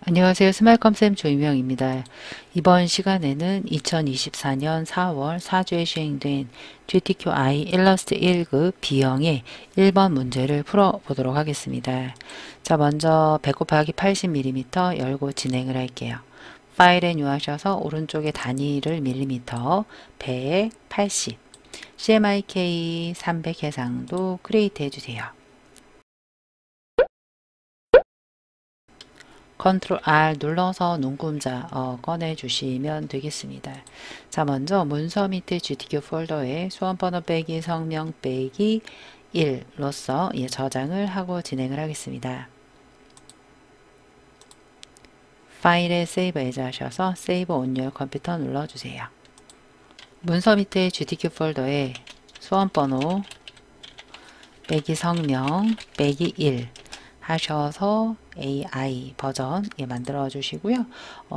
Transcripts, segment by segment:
안녕하세요. 스마일컴쌤 조이명입니다. 이번 시간에는 2024년 4월 4주에 시행된 GTQI 일러스트 1급 B형의 1번 문제를 풀어보도록 하겠습니다. 자, 먼저 100 곱하기 80mm 열고 진행을 할게요. 파일에 뉴하셔서 오른쪽에 단위를 밀리미터 100, 80, CMYK 300 해상도 크리에이트 해주세요. 컨트롤 R 눌러서 눈금자 꺼내주시면 되겠습니다. 자, 먼저 문서 밑에 GTQ 폴더에 수험번호 빼기 성명 빼기 1로서 저장을 하고 진행을 하겠습니다. 파일에 세이브 에즈 하셔서 세이브 온 유어 컴퓨터 눌러주세요. 문서 밑에 GTQ 폴더에 수험번호 빼기 성명 빼기 1 하셔서 AI 버전 만들어 주시고요.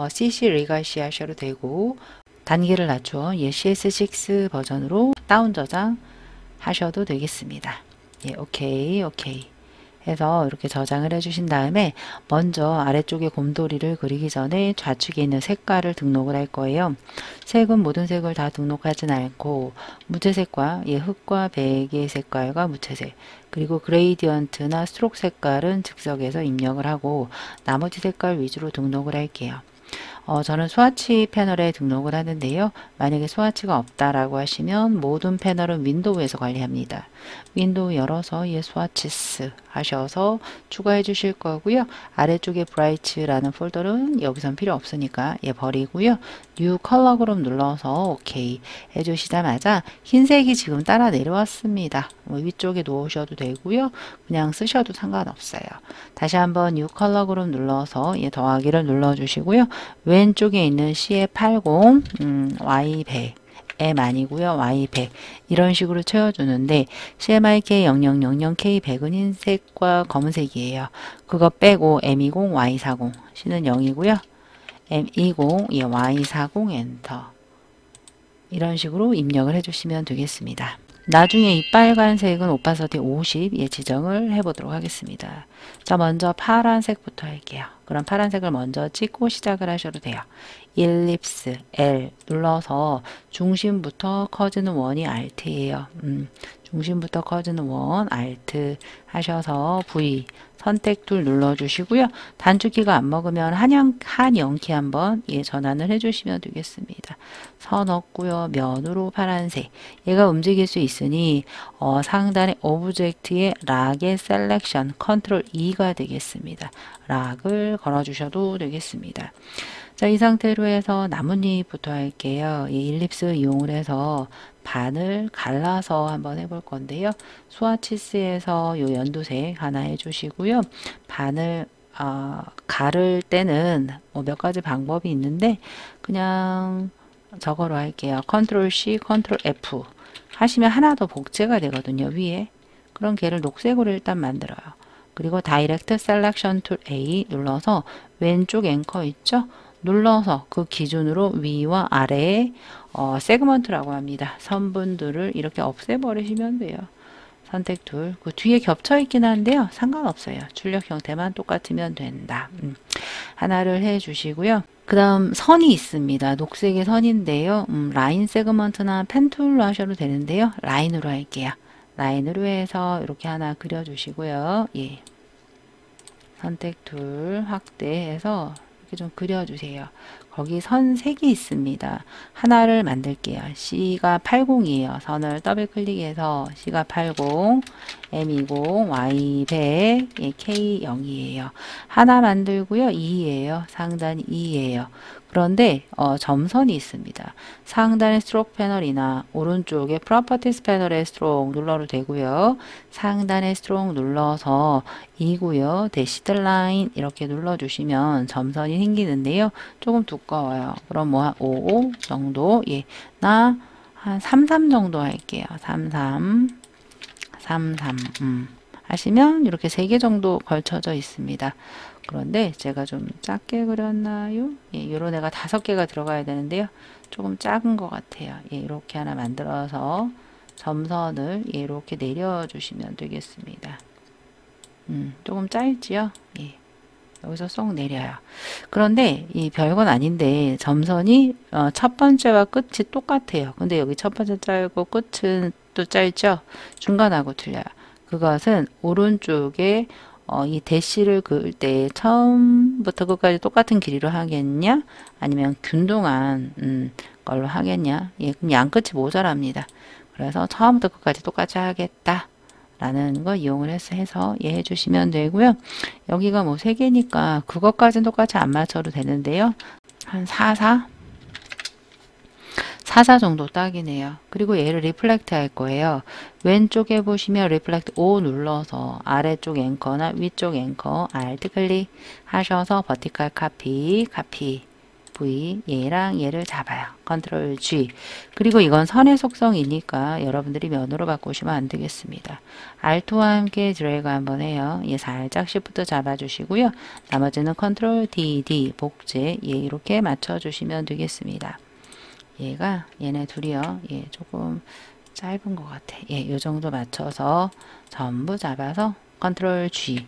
CC 리가시 하셔도 되고 단계를 낮춰 CS6 버전으로 다운 저장 하셔도 되겠습니다. 오케이 해서 이렇게 저장을 해주신 다음에 먼저 아래쪽에 곰돌이를 그리기 전에 좌측에 있는 색깔을 등록을 할 거예요. 색은 모든 색을 다 등록하진 않고 무채색과 흑과 백의 색깔과 무채색 그리고 그레이디언트나 스트록 색깔은 즉석에서 입력을 하고 나머지 색깔 위주로 등록을 할게요. 저는 스와치 패널에 등록을 하는데요. 만약에 스와치가 없다라고 하시면 모든 패널은 윈도우에서 관리합니다. 윈도우 열어서 스와치스 하셔서 추가해 주실 거고요. 아래쪽에 브라이츠라는 폴더는 여기선 필요 없으니까 버리고요. 뉴 컬러 그룹 눌러서 오케이 해주시자마자 흰색이 지금 따라 내려왔습니다. 위쪽에 놓으셔도 되고요. 그냥 쓰셔도 상관없어요. 다시 한번 뉴 컬러 그룹 눌러서 더하기를 눌러주시고요. 왼쪽에 있는 CF80 Y100 M 아니고요. Y100 이런 식으로 채워주는데 CMYK 0000K100은 흰색과 검은색이에요. 그거 빼고 M20 Y40 C는 0이고요. M20 Y40 엔터 이런 식으로 입력을 해주시면 되겠습니다. 나중에 이 빨간색은 오파서티 50 지정을 해보도록 하겠습니다. 자, 먼저 파란색부터 할게요. 그럼 파란색을 먼저 찍고 시작을 하셔도 돼요. 일립스 L 눌러서 중심부터 커지는 원이 Alt예요. 중심부터 커지는 원 Alt 하셔서 V 선택 툴 눌러주시고요. 단축키가 안 먹으면 한영키 한번 전환을 해주시면 되겠습니다. 선 없고요. 면으로 파란색. 얘가 움직일 수 있으니 상단의 오브젝트의 락의 셀렉션 컨트롤 E가 되겠습니다. 락을 걸어주셔도 되겠습니다. 자, 이 상태로 해서 나뭇잎부터 할게요. 이 일립스 이용을 해서 반을 갈라서 한번 해볼 건데요. 스와치스에서 요 연두색 하나 해주시고요. 반을 가를 때는 몇 가지 방법이 있는데 그냥 저거로 할게요. 컨트롤 C, 컨트롤 F 하시면 하나 더 복제가 되거든요. 위에. 그럼 걔를 녹색으로 일단 만들어요. 그리고 다이렉트 셀렉션 툴 A 눌러서 왼쪽 앵커 있죠? 눌러서 그 기준으로 위와 아래에 세그먼트라고 합니다. 선분들을 이렇게 없애버리시면 돼요. 선택 툴. 그 뒤에 겹쳐 있긴 한데요. 상관없어요. 출력 형태만 똑같으면 된다. 하나를 해 주시고요. 그 다음 선이 있습니다. 녹색의 선인데요. 라인 세그먼트나 펜 툴로 하셔도 되는데요. 라인으로 할게요. 라인으로 해서 이렇게 하나 그려주시고요. 선택 툴 확대해서 이렇게 좀 그려주세요. 거기 선 색이 있습니다. 하나를 만들게요. C가 80이에요. 선을 더블 클릭해서 C가 80, M20, Y100, K0이에요. 하나 만들고요. 2예요. 상단이 2예요. 그런데 점선이 있습니다. 상단의 스트로크 패널이나 오른쪽에 프로퍼티스 패널의 스트로크 눌러도 되고요. 상단의 스트로크 눌러서 2고요. 대시드 라인 이렇게 눌러주시면 점선이 생기는데요. 조금 두꺼워요. 그럼 뭐 한 55 정도 나 한 33 정도 할게요. 33 하시면 이렇게 3개 정도 걸쳐져 있습니다. 그런데 제가 좀 작게 그렸나요? 이런 애가 5개가 들어가야 되는데요. 조금 작은 것 같아요. 이렇게 하나 만들어서 점선을 이렇게 내려주시면 되겠습니다. 조금 짧지요? 여기서 쏙 내려요. 그런데 이 별건 아닌데 점선이 첫 번째와 끝이 똑같아요. 근데 여기 첫 번째 짧고 끝은 또 짧죠? 중간하고 틀려요. 그것은 오른쪽에 이 대시를 그을 때 처음부터 끝까지 똑같은 길이로 하겠냐? 아니면 균등한 걸로 하겠냐? 예, 그럼 양끝이 모자랍니다. 그래서 처음부터 끝까지 똑같이 하겠다. 라는 거 이용을 해서 이해해 주시면 되고요. 여기가 뭐 3개니까 그것까지는 똑같이 안 맞춰도 되는데요. 한 4, 4 정도 딱이네요. 그리고 얘를 리플렉트 할 거예요. 왼쪽에 보시면 리플렉트 O 눌러서 아래쪽 앵커나 위쪽 앵커 Alt 클릭 하셔서 버티컬 카피 V 얘랑 얘를 잡아요. 컨트롤 G. 그리고 이건 선의 속성이니까 여러분들이 면으로 바꾸시면 안 되겠습니다. Alt와 함께 드래그 한번 해요. 얘 살짝 Shift 잡아주시고요. 나머지는 컨트롤 D 복제 얘 이렇게 맞춰주시면 되겠습니다. 얘네 둘이요. 얘 조금 짧은 것 같아. 요 정도 맞춰서 전부 잡아서 컨트롤 G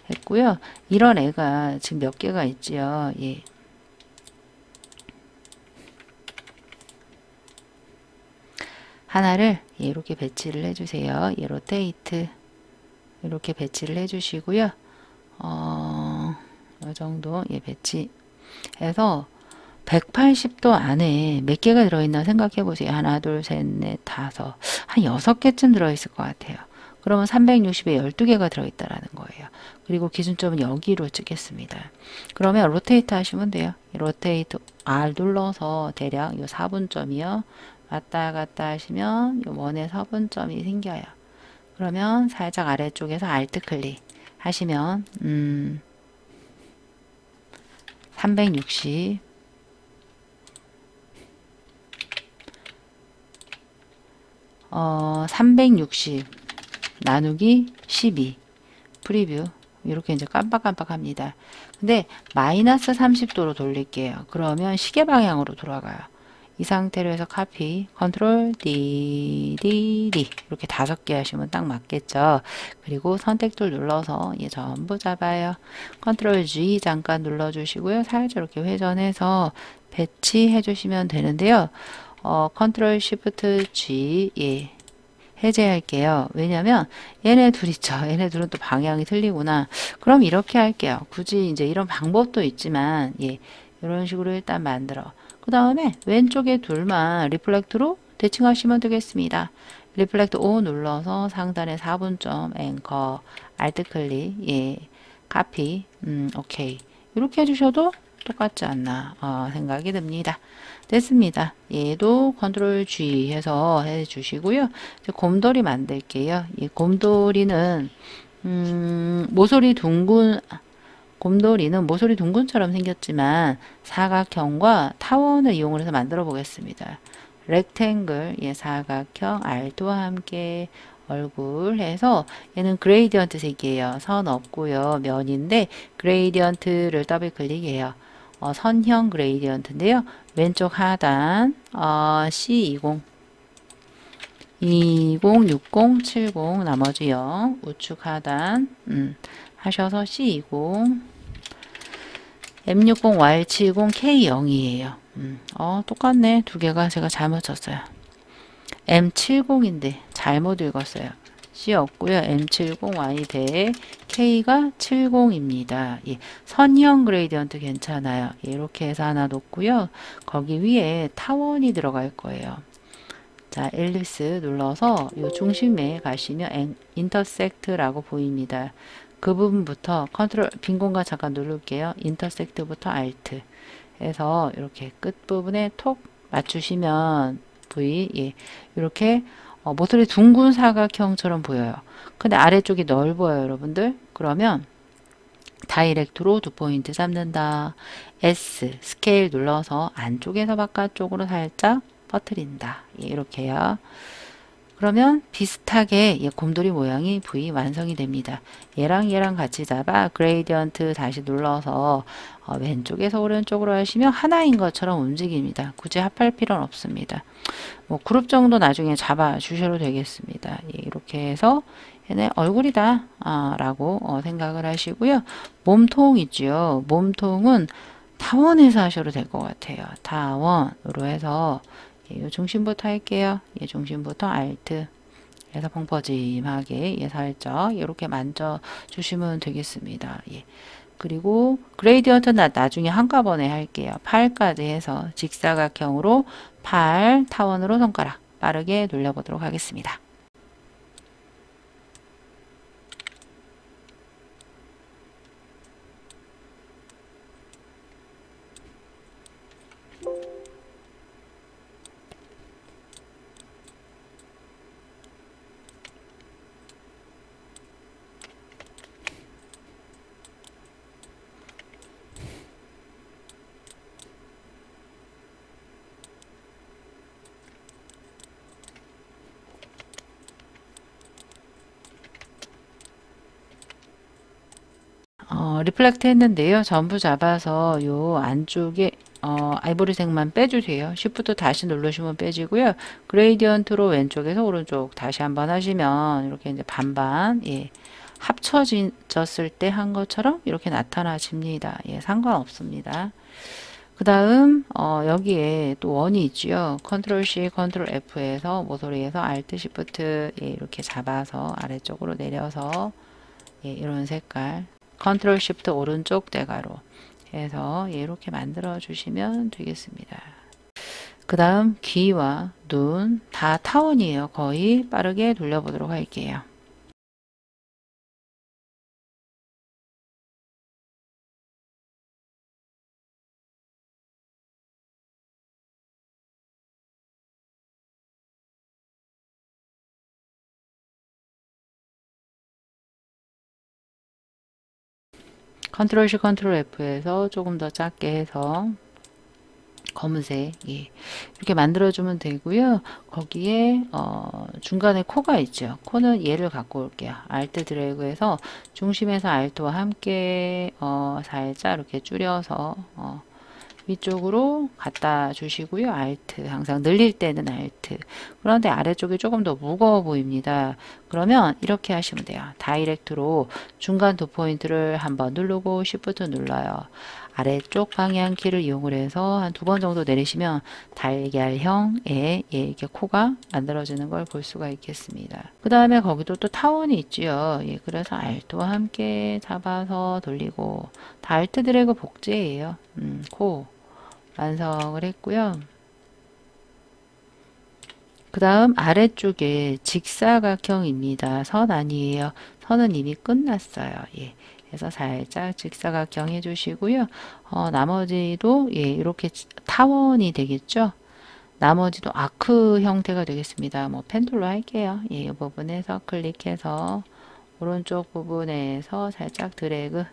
했고요. 이런 애가 지금 몇 개가 있지요. 하나를 이렇게 배치를 해주세요. 로테이트 이렇게 배치를 해주시고요. 이 정도 배치해서 180도 안에 몇 개가 들어있나 생각해 보세요. 하나, 둘, 셋, 넷, 다섯. 한 6개쯤 들어있을 것 같아요. 그러면 360에 12개가 들어있다라는 거예요. 그리고 기준점은 여기로 찍겠습니다. 그러면 로테이트 하시면 돼요. 로테이트 R 눌러서 대략 요 4분점이요. 왔다 갔다 하시면 요 원의 4분점이 생겨요. 그러면 살짝 아래쪽에서 Alt 클릭 하시면 360 360 나누기 12 프리뷰 이렇게 이제 깜빡깜빡합니다. 근데 마이너스 30도로 돌릴게요. 그러면 시계 방향으로 돌아가요. 이 상태로 해서 카피 컨트롤 D 이렇게 5개 하시면 딱 맞겠죠. 그리고 선택툴 눌러서 얘 전부 잡아요. 컨트롤 G 잠깐 눌러주시고요. 살짝 이렇게 회전해서 배치해 주시면 되는데요. 컨트롤 쉬프트 G 해제할게요. 왜냐면 얘네 둘 있죠. 얘네 둘은 또 방향이 틀리구나. 그럼 이렇게 할게요. 굳이 이제 이런 방법도 있지만 이런 식으로 일단 만들어. 그 다음에 왼쪽에 둘만 리플렉트로 대칭하시면 되겠습니다. 리플렉트 O 눌러서 상단에 4분점 앵커 Alt 클릭 카피 오케이 이렇게 해주셔도 똑같지 않나 생각이 듭니다. 됐습니다. 얘도 컨트롤 G 해서 해주시고요. 이제 곰돌이 만들게요. 이 곰돌이는 곰돌이는 모서리 둥근처럼 생겼지만 사각형과 타원을 이용을 해서 만들어 보겠습니다. 렉탱글 사각형 Alt와 함께 얼굴 해서 얘는 그레이디언트 색이에요. 선 없고요. 면인데 그레이디언트를 더블 클릭해요. 선형 그레이디언트인데요. 왼쪽 하단 C20 20, 60, 70 나머지 0 우측 하단 하셔서 C20 M60, Y70, K0이에요. 똑같네. 두 개가 제가 잘못 쳤어요. M70인데 잘못 읽었어요. C 없고요. M70, Y100, K가 70입니다. 선형 그레이디언트 괜찮아요. 이렇게 해서 하나 놓고요. 거기 위에 타원이 들어갈 거예요. 자, 엘리스 눌러서 이 중심에 가시면 인터섹트라고 보입니다. 그 부분부터 컨트롤 빈 공간 잠깐 누를게요. 인터섹트부터 Alt 해서 이렇게 끝부분에 톡 맞추시면 V 이렇게 모서리 둥근 사각형처럼 보여요. 근데 아래쪽이 넓어요, 여러분들. 그러면 다이렉트로 2포인트 잡는다. S 스케일 눌러서 안쪽에서 바깥쪽으로 살짝 퍼뜨린다. 이렇게요. 그러면 비슷하게 곰돌이 모양이 V 완성이 됩니다. 얘랑 같이 잡아 그레이디언트 다시 눌러서 왼쪽에서 오른쪽으로 하시면 하나인 것처럼 움직입니다. 굳이 합할 필요는 없습니다. 그룹 정도 나중에 잡아 주셔도 되겠습니다. 이렇게 해서 걔네 얼굴이다 라고 생각을 하시고요. 몸통 있죠. 몸통은 타원에서 하셔도 될 것 같아요. 타원으로 해서 이 중심부터 할게요. 이 중심부터 Alt 해서 펑퍼짐하게 살짝 이렇게 만져 주시면 되겠습니다. 예. 그리고 그레이디언트 나중에 한꺼번에 할게요. 8까지 해서 직사각형으로 8 타원으로 손가락 빠르게 눌러보도록 하겠습니다. 리플렉트 했는데요. 전부 잡아서 요 안쪽에 아이보리색만 빼주세요. Shift 다시 누르시면 빼지고요. 그레이디언트로 왼쪽에서 오른쪽 다시 한번 하시면 이렇게 이제 반반 합쳐졌을 때 한 것처럼 이렇게 나타나집니다. 상관없습니다. 그 다음 여기에 또 원이 있지요. 컨트롤 C, 컨트롤 F에서 모서리에서 Alt Shift 이렇게 잡아서 아래쪽으로 내려서 이런 색깔 컨트롤 Shift 오른쪽 대괄호 해서 이렇게 만들어 주시면 되겠습니다. 그 다음 귀와 눈 다 타원이에요. 거의 빠르게 돌려보도록 할게요. 컨트롤 C, 컨트롤 F에서 조금 더 작게 해서 검은색 이렇게 만들어주면 되고요. 거기에 중간에 코가 있죠. 코는 얘를 갖고 올게요. Alt 드래그해서 중심에서 Alt와 함께 살짝 이렇게 줄여서 위쪽으로 갖다 주시고요. Alt 항상 늘릴 때는 Alt. 그런데 아래쪽이 조금 더 무거워 보입니다. 그러면 이렇게 하시면 돼요. 다이렉트로 중간 두 포인트를 한번 누르고 Shift 눌러요. 아래쪽 방향키를 이용을 해서 한 2번 정도 내리시면 달걀형의 이렇게 코가 만들어지는 걸 볼 수가 있겠습니다. 그 다음에 거기도 또 타원이 있지요. 그래서 Alt와 함께 잡아서 돌리고 다 Alt 드래그 복제예요. 코 완성을 했고요. 그 다음 아래쪽에 직사각형입니다. 선 아니에요. 선은 이미 끝났어요. 그래서 살짝 직사각형 해주시고요. 나머지도 이렇게 타원이 되겠죠. 나머지도 아크 형태가 되겠습니다. 뭐 펜툴로 할게요. 이 부분에서 클릭해서 오른쪽 부분에서 살짝 드래그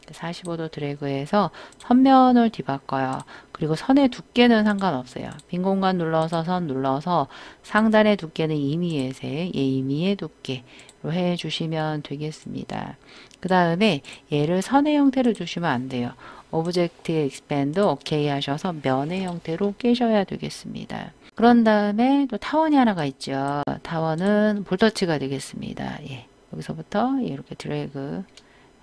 45도 드래그해서 선면을 뒤바꿔요. 그리고 선의 두께는 상관없어요. 빈 공간 눌러서 선 눌러서 상단의 두께는 임의의 색, 임의의 두께로 해주시면 되겠습니다. 그 다음에 얘를 선의 형태로 주시면 안 돼요. 오브젝트 익스펜드 오케이 하셔서 면의 형태로 깨셔야 되겠습니다. 그런 다음에 또 타원이 하나가 있죠. 타원은 볼터치가 되겠습니다. 여기서부터 이렇게 드래그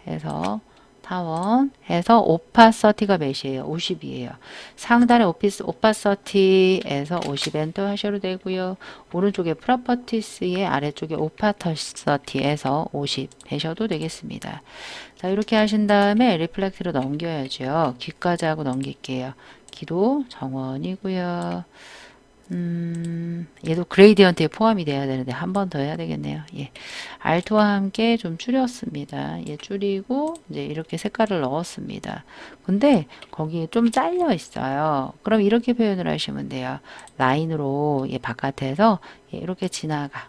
해서 타원 해서 오파서티가 몇이에요? 50이에요. 상단에 오파서티에서 50 엔터 하셔도 되고요. 오른쪽에 프로퍼티스의 아래쪽에 오파서티에서 50 하셔도 되겠습니다. 자, 이렇게 하신 다음에 리플렉트로 넘겨야죠. 귀까지 하고 넘길게요. 귀도 정원이고요. 얘도 그레이디언트에 포함이 돼야 되는데 한 번 더 해야 되겠네요. Alt와 함께 좀 줄였습니다. 줄이고 이제 이렇게 색깔을 넣었습니다. 근데 거기에 좀 잘려 있어요. 그럼 이렇게 표현을 하시면 돼요. 라인으로 바깥에서 이렇게 지나가서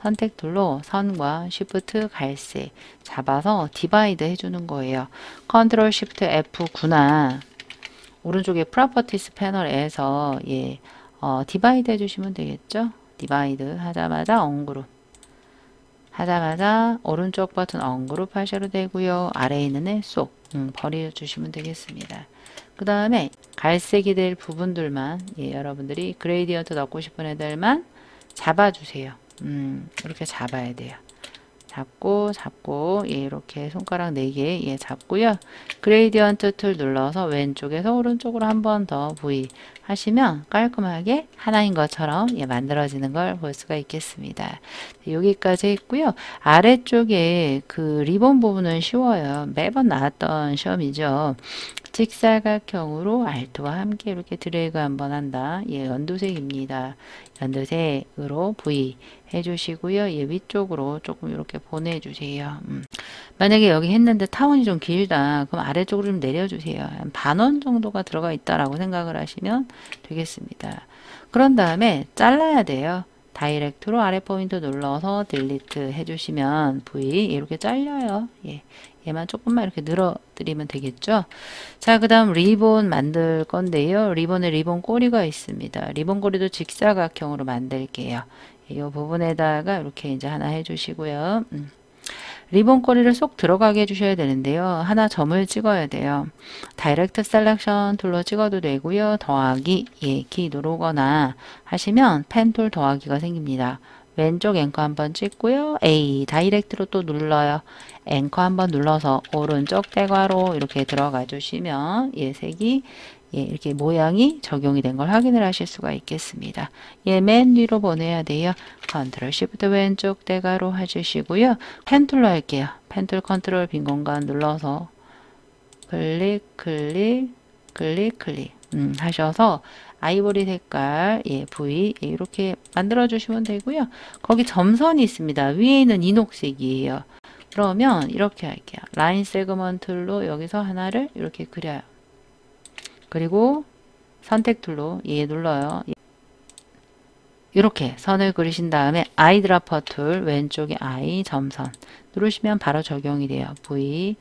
선택 툴로 선과 Shift 갈색 잡아서 디바이드 해주는 거예요. 컨트롤 Shift F9나 오른쪽에 프로퍼티스 패널에서 디바이드 해주시면 되겠죠. 디바이드 하자마자 언그룹 하자마자 오른쪽 버튼 언그룹 하셔도 되고요. 아래에 있는 애 쏙 버려주시면 되겠습니다. 그 다음에 갈색이 될 부분들만 여러분들이 그레이디언트 넣고 싶은 애들만 잡아주세요. 이렇게 잡아야 돼요. 잡고 예, 이렇게 손가락 4개 예, 잡고요. 그레이디언트 툴 눌러서 왼쪽에서 오른쪽으로 한 번 더 V 하시면 깔끔하게 하나인 것처럼 예, 만들어지는 걸 볼 수가 있겠습니다. 여기까지 했고요. 아래쪽에 그 리본 부분은 쉬워요. 매번 나왔던 시험이죠. 직사각형으로 알트와 함께 이렇게 드래그 한번 한다. 예, 연두색입니다. 연두색으로 V 해주시고요. 예, 위쪽으로 조금 이렇게 보내주세요. 만약에 여기 했는데 타원이 좀 길다. 그럼 아래쪽으로 좀 내려주세요. 한 반원 정도가 들어가 있다라고 생각을 하시면 되겠습니다. 그런 다음에 잘라야 돼요. 다이렉트로 아래 포인트 눌러서 딜리트 해주시면 V 이렇게 잘려요. 예. 얘만 조금만 이렇게 늘어드리면 되겠죠. 자, 그 다음 리본 만들 건데요. 리본에 리본 꼬리가 있습니다. 리본 꼬리도 직사각형으로 만들게요. 이 부분에다가 이렇게 이제 하나 해주시고요. 리본 꼬리를 쏙 들어가게 해주셔야 되는데요. 하나 점을 찍어야 돼요. 다이렉트 셀렉션 툴로 찍어도 되고요. 더하기 예, 키 누르거나 하시면 펜 툴 더하기가 생깁니다. 왼쪽 앵커 한번 찍고요. A 다이렉트로 또 눌러요. 앵커 한번 눌러서 오른쪽 대괄호 이렇게 들어가 주시면 예, 색이 예, 이렇게 모양이 적용이 된 걸 확인을 하실 수가 있겠습니다. 예, 맨 위로 보내야 돼요. 컨트롤 시프트 왼쪽 대괄호 해주시고요. 펜툴로 할게요. 펜툴 컨트롤 빈 공간 눌러서 클릭 하셔서 아이보리 색깔 예, V 예, 이렇게 만들어 주시면 되고요. 거기 점선이 있습니다. 위에 있는 이녹색이에요. 그러면 이렇게 할게요. 라인 세그먼트로 여기서 하나를 이렇게 그려요. 그리고 선택 툴로 예 눌러요. 이렇게 선을 그리신 다음에 아이드라퍼 툴 왼쪽에 I 점선 누르시면 바로 적용이 돼요. V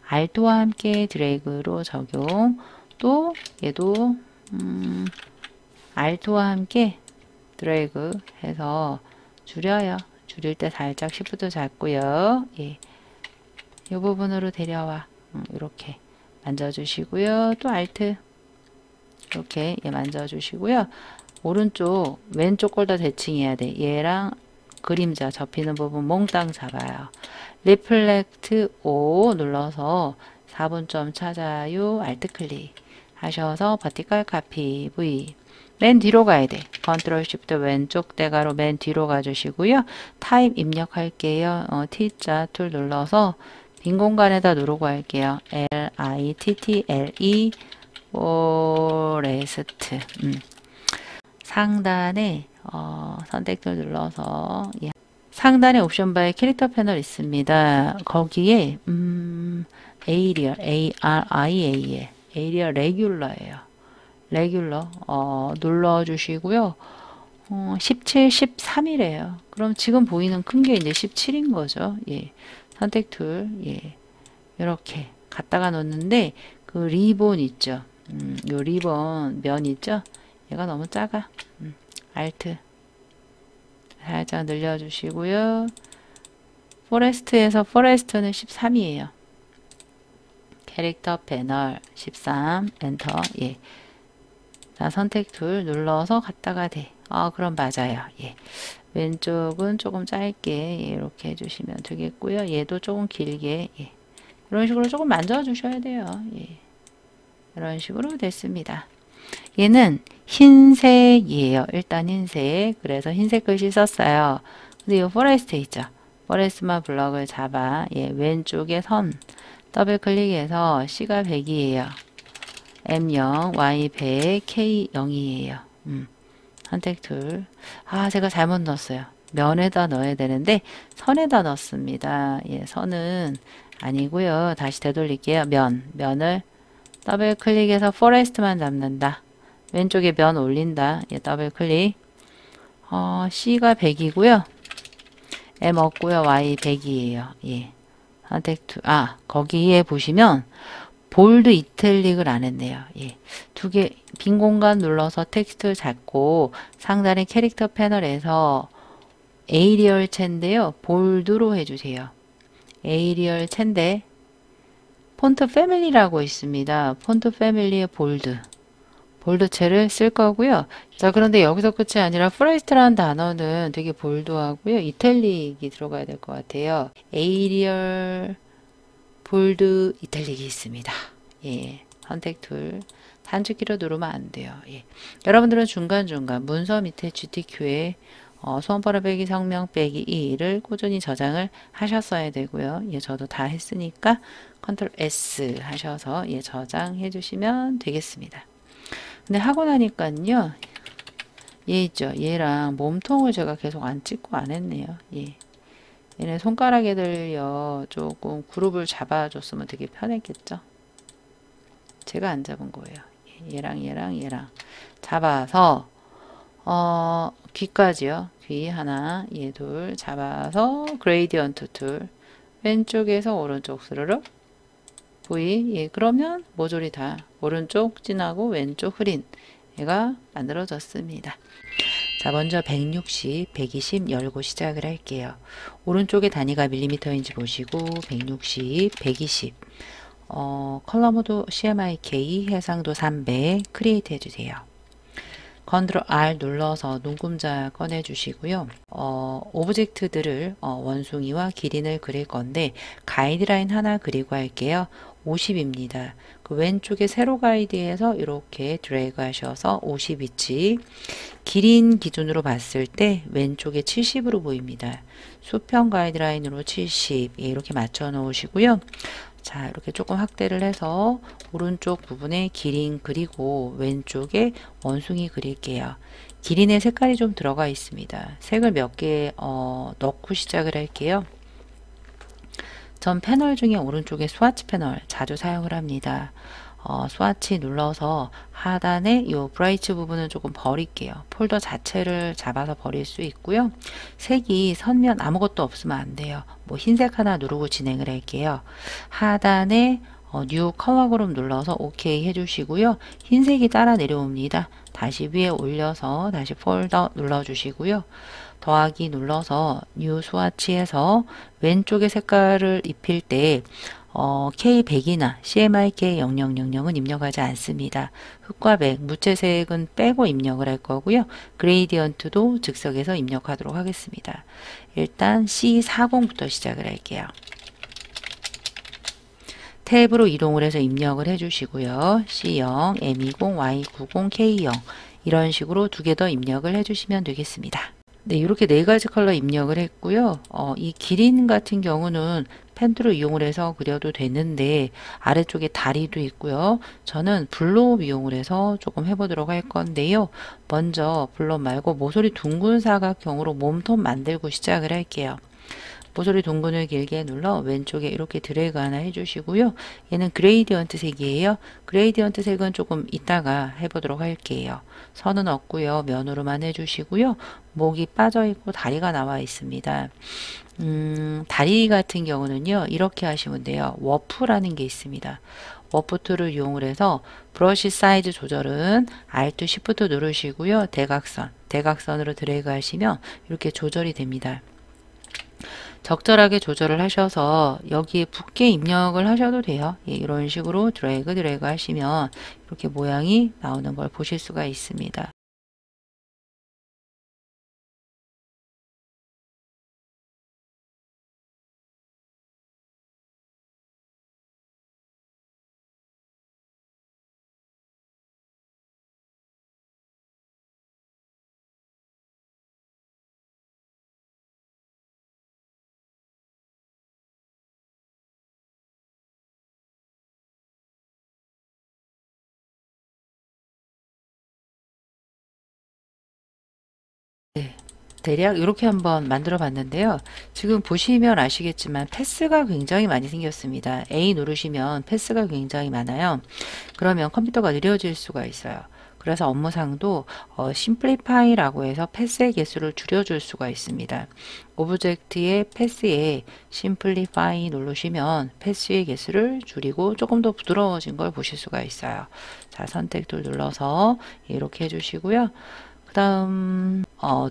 알트와 함께 드래그로 적용. 또 얘도 알트와 함께 드래그 해서 줄여요. 줄일 때 살짝 시프트 잡고요. 예. 이 부분으로 데려와. 이렇게 만져주시고요. 또 알트 이렇게 예, 만져주시고요. 오른쪽 왼쪽 걸 다 대칭해야 돼. 얘랑 그림자 접히는 부분 몽땅 잡아요. 리플렉트 O 눌러서 4분점 찾아요. 알트 클릭 하셔서 버티컬 카피 V 맨 뒤로 가야 돼. 컨트롤 쉬프트 왼쪽 대괄호 맨 뒤로 가주시고요. 타입 입력할게요. T자 툴 눌러서 빈 공간에다 누르고 할게요. LITTLE 포레스트 상단에 선택을 눌러서 예. 상단에 옵션 바에 캐릭터 패널 있습니다. 거기에 에이리얼 ARIAL 에이리얼 레귤러예요. 레귤러 눌러주시고요. 17, 13이래요. 그럼 지금 보이는 큰 게 이제 17인 거죠. 예. 선택 툴 예. 이렇게 갖다가 놓는데 그 리본 있죠. 요 리본 면 있죠. 얘가 너무 작아. 알트 살짝 늘려주시고요. 포레스트에서 포레스트는 13이에요. 캐릭터 패널 13 엔터 예. 자 선택 툴 눌러서 갖다가 돼. 그럼 맞아요. 예. 왼쪽은 조금 짧게 예, 이렇게 해주시면 되겠고요. 얘도 조금 길게 예. 이런 식으로 조금 만져 주셔야 돼요. 예. 이런 식으로 됐습니다. 얘는 흰색이에요. 일단 흰색. 그래서 흰색 글씨 썼어요. 근데 이 포레스트 있죠. 포레스트만 블럭을 잡아 예, 왼쪽에 선 더블 클릭해서 C가 100이에요. M0, Y 100, K 0이에요. 선택 툴. 제가 잘못 넣었어요. 면에다 넣어야 되는데 선에다 넣습니다. 예, 선은 아니고요. 다시 되돌릴게요. 면을 더블 클릭해서 포레스트만 잡는다. 왼쪽에 면 올린다. 예, 더블 클릭. C가 100이고요. M 없고요. Y 100이에요. 예. 선택 툴. 거기에 보시면 볼드 이탈릭을 안 했네요. 예. 두 개 빈 공간 눌러서 텍스트를 잡고 상단의 캐릭터 패널에서 에이리얼 체인데요. 볼드로 해주세요. 에이리얼 체인데 폰트 패밀리라고 있습니다. 폰트 패밀리의 볼드. 볼드체를 쓸 거고요. 자, 그런데 여기서 끝이 아니라 프라이스트라는 단어는 되게 볼드하고요. 이탈릭이 들어가야 될 것 같아요. 에이리얼 볼드 이탈릭이 있습니다. 예, 선택 툴 단축키로 누르면 안 돼요. 예. 여러분들은 중간중간 문서 밑에 GTQ에 수험번호 빼기 성명 빼기 2를 꾸준히 저장을 하셨어야 되고요. 예, 저도 다 했으니까 컨트롤 S 하셔서 예, 저장해 주시면 되겠습니다. 근데 하고 나니까요. 얘 있죠. 얘랑 몸통을 제가 계속 안 찍고 안 했네요. 예. 얘네 손가락 애들요. 조금 그룹을 잡아줬으면 되게 편했겠죠. 제가 안 잡은 거예요. 얘랑 잡아서 귀까지요. 귀 하나, 얘 둘 잡아서 그레이디언트 툴 왼쪽에서 오른쪽 스르륵 V 예, 그러면 모조리 다 오른쪽 진하고 왼쪽 흐린 얘가 만들어졌습니다. 자, 먼저 160, 120 열고 시작을 할게요. 오른쪽에 단위가 밀리미터인지 보시고 160, 120 컬러 모드 CMYK 해상도 300 크리에이트 해주세요. 컨트롤 R 눌러서 눈금자 꺼내 주시고요. 오브젝트들을 원숭이와 기린을 그릴 건데 가이드라인 하나 그리고 할게요. 50입니다. 그 왼쪽에 세로 가이드에서 이렇게 드래그 하셔서 50위치 기린 기준으로 봤을 때 왼쪽에 70으로 보입니다. 수평 가이드라인으로 70 이렇게 맞춰 놓으시고요. 자, 이렇게 조금 확대를 해서 오른쪽 부분에 기린 그리고 왼쪽에 원숭이 그릴게요. 기린의 색깔이 좀 들어가 있습니다. 색을 몇 개 넣고 시작을 할게요. 전 패널 중에 오른쪽에 스와치 패널 자주 사용을 합니다. 스와치 눌러서 하단에 이 브라이트 부분은 조금 버릴게요. 폴더 자체를 잡아서 버릴 수 있고요. 색이 선면 아무것도 없으면 안 돼요. 뭐 흰색 하나 누르고 진행을 할게요. 하단에 뉴 컬러 그룹 눌러서 OK 해주시고요. 흰색이 따라 내려옵니다. 다시 위에 올려서 다시 폴더 눌러주시고요. 더하기 눌러서 뉴 스와치에서 왼쪽에 색깔을 입힐 때 K100이나 CMYK 0000은 입력하지 않습니다. 흑과 백, 무채색은 빼고 입력을 할 거고요. 그레이디언트도 즉석에서 입력하도록 하겠습니다. 일단 C40부터 시작을 할게요. 탭으로 이동을 해서 입력을 해주시고요. C0, M20, Y90, K0 이런 식으로 두 개 더 입력을 해주시면 되겠습니다. 네, 이렇게 네 가지 컬러 입력을 했고요. 이 기린 같은 경우는 펜트로 이용을 해서 그려도 되는데 아래쪽에 다리도 있고요. 저는 블록 이용을 해서 조금 해보도록 할 건데요. 먼저 블록 말고 모서리 둥근 사각형으로 몸통 만들고 시작을 할게요. 모서리 둥근을 길게 눌러 왼쪽에 이렇게 드래그 하나 해주시고요. 얘는 그레이디언트 색이에요. 그레이디언트 색은 조금 이따가 해보도록 할게요. 선은 없고요. 면으로만 해주시고요. 목이 빠져있고 다리가 나와 있습니다. 다리 같은 경우는요. 이렇게 하시면 돼요. 워프라는 게 있습니다. 워프 툴을 이용을 해서 브러쉬 사이즈 조절은 Alt Shift 누르시고요. 대각선으로 드래그 하시면 이렇게 조절이 됩니다. 적절하게 조절을 하셔서 여기에 붓게 입력을 하셔도 돼요. 예, 이런 식으로 드래그 하시면 이렇게 모양이 나오는 걸 보실 수가 있습니다. 네, 대략 이렇게 한번 만들어 봤는데요. 지금 보시면 아시겠지만 패스가 굉장히 많이 생겼습니다. A 누르시면 패스가 굉장히 많아요. 그러면 컴퓨터가 느려질 수가 있어요. 그래서 업무상도 심플리파이라고 해서 패스의 개수를 줄여줄 수가 있습니다. 오브젝트의 패스에 심플리파이 누르시면 패스의 개수를 줄이고 조금 더 부드러워진 걸 보실 수가 있어요. 자, 선택 툴 눌러서 이렇게 해주시고요. 그 다음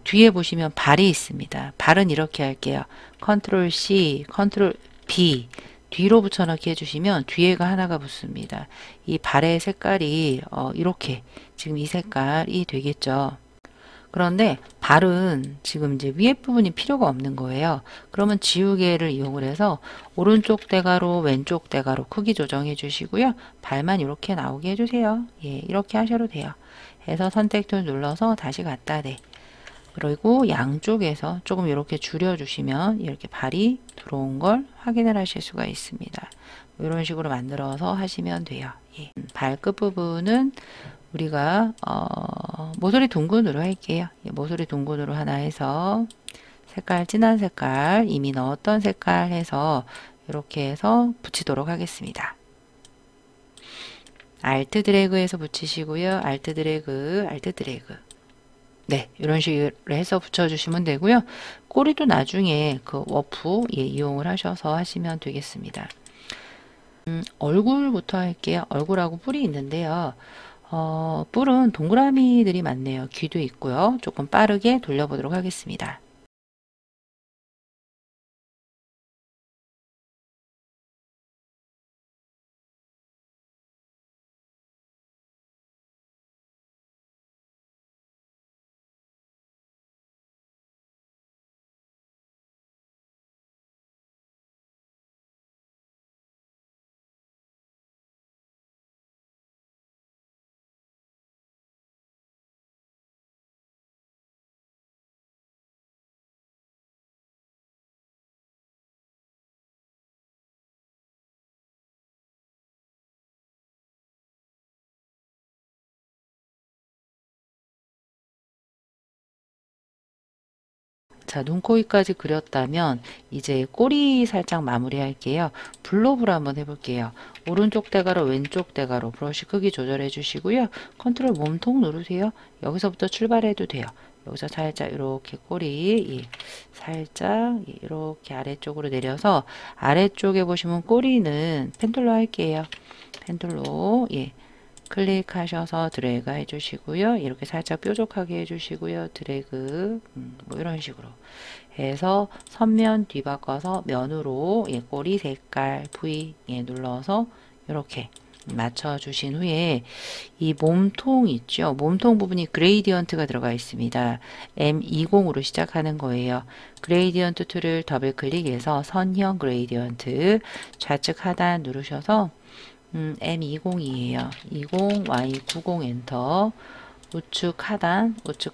뒤에 보시면 발이 있습니다. 발은 이렇게 할게요. 컨트롤 C, 컨트롤 B 뒤로 붙여넣기 해주시면 뒤에가 하나가 붙습니다. 이 발의 색깔이 이렇게 지금 이 색깔이 되겠죠. 그런데 발은 지금 이제 위에 부분이 필요가 없는 거예요. 그러면 지우개를 이용을 해서 오른쪽 대가로 왼쪽 대가로 크기 조정해 주시고요. 발만 이렇게 나오게 해주세요. 예, 이렇게 하셔도 돼요. 해서 선택 툴 눌러서 다시 갖다 대. 그리고 양쪽에서 조금 이렇게 줄여주시면 이렇게 발이 들어온 걸 확인을 하실 수가 있습니다. 이런 식으로 만들어서 하시면 돼요. 예. 발끝 부분은 우리가 모서리 둥근으로 할게요. 예, 모서리 둥근으로 하나 해서 색깔 진한 색깔 이미 넣었던 색깔 해서 이렇게 해서 붙이도록 하겠습니다. 알트 드래그해서 붙이시고요. 알트 드래그, 알트 드래그. 네, 이런 식으로 해서 붙여주시면 되고요. 꼬리도 나중에 그 워프 이용을 하셔서 하시면 되겠습니다. 얼굴부터 할게요. 얼굴하고 뿔이 있는데요. 뿔은 동그라미들이 많네요. 귀도 있고요. 조금 빠르게 돌려보도록 하겠습니다. 자, 눈, 코, 입까지 그렸다면 이제 꼬리 살짝 마무리 할게요. 블로브로 한번 해볼게요. 오른쪽 대가로 왼쪽 대가로 브러쉬 크기 조절해 주시고요. 컨트롤 몸통 누르세요. 여기서부터 출발해도 돼요. 여기서 살짝 이렇게 꼬리 살짝 이렇게 아래쪽으로 내려서 아래쪽에 보시면 꼬리는 펜툴로 할게요. 펜툴로 클릭하셔서 드래그 해주시고요. 이렇게 살짝 뾰족하게 해주시고요. 드래그 뭐 이런 식으로 해서 선면 뒤바꿔서 면으로 꼬리 색깔 V 눌러서 이렇게 맞춰주신 후에 이 몸통 있죠. 몸통 부분이 그레이디언트가 들어가 있습니다. M20으로 시작하는 거예요. 그레이디언트 툴을 더블 클릭해서 선형 그레이디언트 좌측 하단 누르셔서 M20이에요. 20, Y90 엔터 우측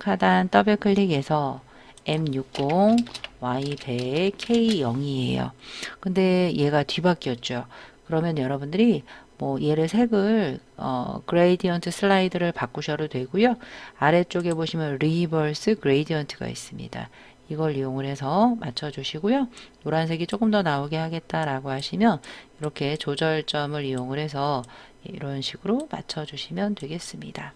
하단 더블 클릭해서 M60, Y100, K0이에요. 근데 얘가 뒤바뀌었죠. 그러면 여러분들이 뭐 얘를 색을 그레이디언트 슬라이드를 바꾸셔도 되고요. 아래쪽에 보시면 리버스 그레이디언트가 있습니다. 이걸 이용을 해서 맞춰주시고요. 노란색이 조금 더 나오게 하겠다라고 하시면 이렇게 조절점을 이용을 해서 이런 식으로 맞춰주시면 되겠습니다.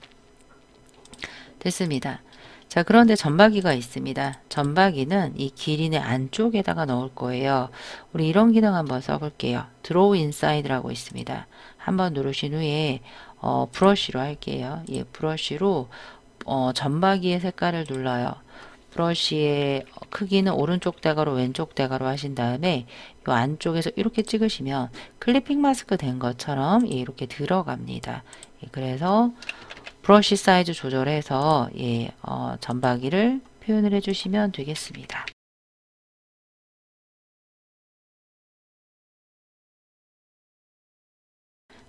됐습니다. 자, 그런데 점박이가 있습니다. 점박이는 이 기린의 안쪽에다가 넣을 거예요. 우리 이런 기능 한번 써볼게요. 드로우 인사이드라고 있습니다. 한번 누르신 후에 브러쉬로 할게요. 예, 브러쉬로 점박이의 색깔을 눌러요. 브러쉬의 크기는 오른쪽 대가로 왼쪽 대가로 하신 다음에 이 안쪽에서 이렇게 찍으시면 클리핑 마스크 된 것처럼 이렇게 들어갑니다. 그래서 브러쉬 사이즈 조절해서 점박이를 표현을 해주시면 되겠습니다.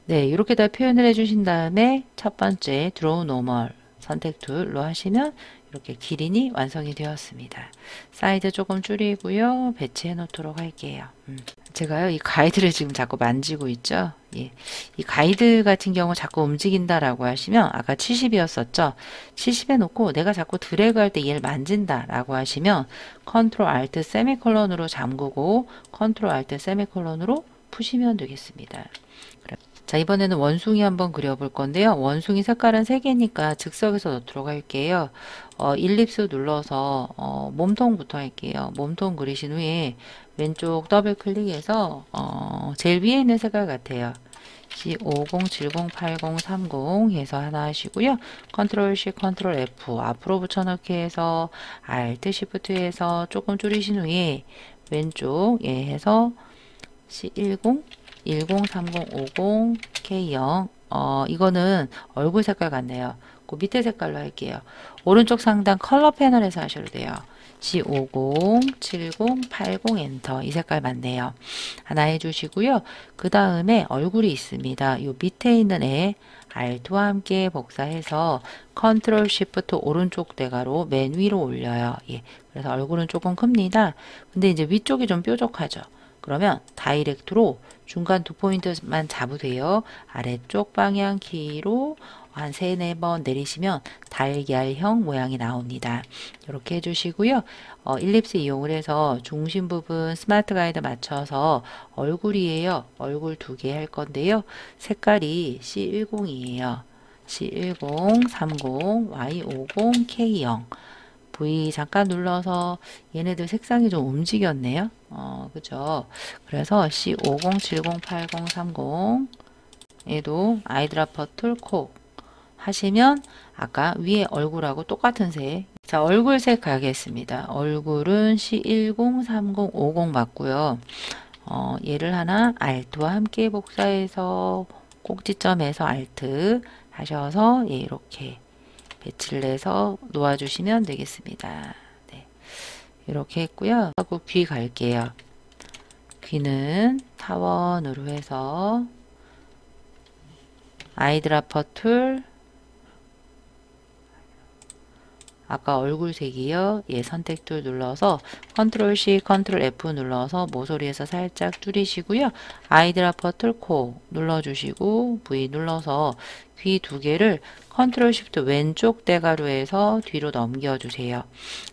네, 이렇게 다 표현을 해주신 다음에 첫 번째 드로우 노멀 선택 툴로 하시면 이렇게 기린이 완성이 되었습니다. 사이즈 조금 줄이고요. 배치해 놓도록 할게요. 제가요, 이 가이드를 지금 자꾸 만지고 있죠. 예. 이 가이드 같은 경우 자꾸 움직인다라고 하시면 아까 70이었었죠. 70에 놓고 내가 자꾸 드래그 할 때 얘를 만진다라고 하시면 컨트롤 알트 세미콜론으로 잠그고 컨트롤 알트 세미콜론으로 푸시면 되겠습니다. 자, 이번에는 원숭이 한번 그려볼 건데요. 원숭이 색깔은 3개니까 즉석에서 넣도록 할게요. 일립스 눌러서 몸통부터 할게요. 몸통 그리신 후에 왼쪽 더블 클릭해서 제일 위에 있는 색깔 같아요. C50, 70, 80, 30 해서 하나 하시고요. 컨트롤 C, 컨트롤 F 앞으로 붙여넣기 해서 Alt, Shift 해서 조금 줄이신 후에 왼쪽 해서 C10, 10, 30, 50, K0. 이거는 얼굴 색깔 같네요. 그 밑에 색깔로 할게요. 오른쪽 상단 컬러 패널에서 하셔도 돼요. C50, 70, 80 엔터. 이 색깔 맞네요. 하나 해주시고요. 그 다음에 얼굴이 있습니다. 요 밑에 있는 애 Alt와 함께 복사해서 컨트롤 시프트 오른쪽 대가로 맨 위로 올려요. 예. 그래서 얼굴은 조금 큽니다. 근데 이제 위쪽이 좀 뾰족하죠. 그러면 다이렉트로 중간 두 포인트만 잡으세요. 아래쪽 방향 키로 한 3, 4번 내리시면 달걀형 모양이 나옵니다. 이렇게 해주시고요. 일립스 이용을 해서 중심 부분 스마트 가이드 맞춰서 얼굴이에요. 얼굴 2개 할 건데요. 색깔이 C10이에요. C10, 30, Y50, K0. V 잠깐 눌러서 얘네들 색상이 좀 움직였네요. 그죠? 그래서 C50, 70, 80, 30 얘도 아이드라퍼 툴콕 하시면 아까 위에 얼굴하고 똑같은 색. 자, 얼굴색 가겠습니다. 얼굴은 C10, 30, 50 맞고요. 얘를 하나 Alt와 함께 복사해서 꼭지점에서 Alt 하셔서 예, 이렇게 배치를 해서 놓아주시면 되겠습니다. 네, 이렇게 했고요. 하고 귀 갈게요. 귀는 타원으로 해서 아이드라퍼 툴 아까 얼굴색이요. 예, 선택 툴 눌러서 컨트롤 C, 컨트롤 F 눌러서 모서리에서 살짝 줄이시고요. 아이드라퍼 툴 코 눌러주시고 V 눌러서 귀 2개를 컨트롤 시프트 왼쪽 대가로해서 뒤로 넘겨주세요.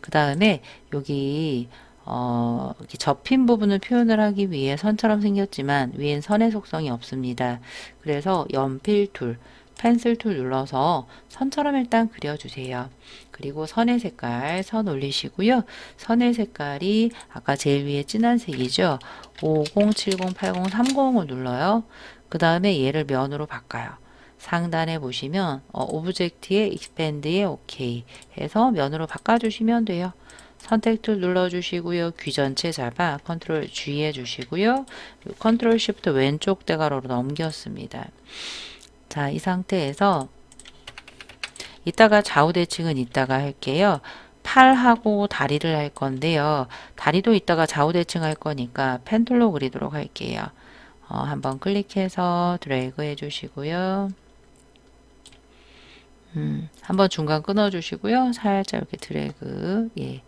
그 다음에 여기 이렇게 접힌 부분을 표현을 하기 위해 선처럼 생겼지만 위엔 선의 속성이 없습니다. 그래서 연필 툴 펜슬 툴 눌러서 선처럼 일단 그려주세요. 그리고 선의 색깔 선 올리시고요. 선의 색깔이 아까 제일 위에 진한 색이죠. 50, 70, 80, 30을 눌러요. 그 다음에 얘를 면으로 바꿔요. 상단에 보시면 오브젝트에 익스펜드에 오케이 해서 면으로 바꿔주시면 돼요. 선택 툴 눌러주시고요. 귀 전체 잡아 컨트롤 G 해주시고요. 컨트롤 시프트 왼쪽 대가로로 넘겼습니다. 자, 이 상태에서 이따가 좌우 대칭은 이따가 할게요. 팔하고 다리를 할 건데요. 다리도 이따가 좌우 대칭 할 거니까 펜 툴로 그리도록 할게요. 한번 클릭해서 드래그 해주시고요. 한번 중간 끊어주시고요. 살짝 이렇게 드래그 예,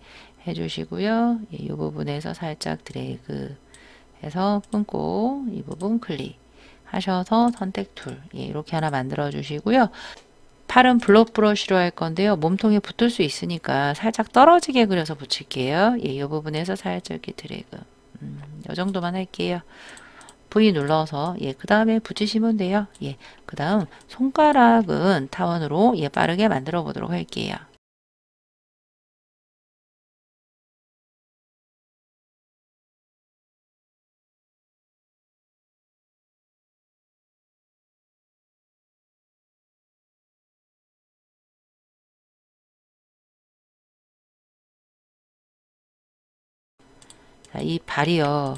해주시고요. 예, 이 부분에서 살짝 드래그 해서 끊고 이 부분 클릭 하셔서 선택 툴 예, 이렇게 하나 만들어 주시고요. 팔은 블록 브러쉬로 할 건데요. 몸통에 붙을 수 있으니까 살짝 떨어지게 그려서 붙일게요. 예, 이 부분에서 살짝 이렇게 드래그 이 정도만 할게요. V 눌러서 예, 그 다음에 붙이시면 돼요. 예, 그 다음 손가락은 타원으로 예, 빠르게 만들어 보도록 할게요. 자, 이 발이요.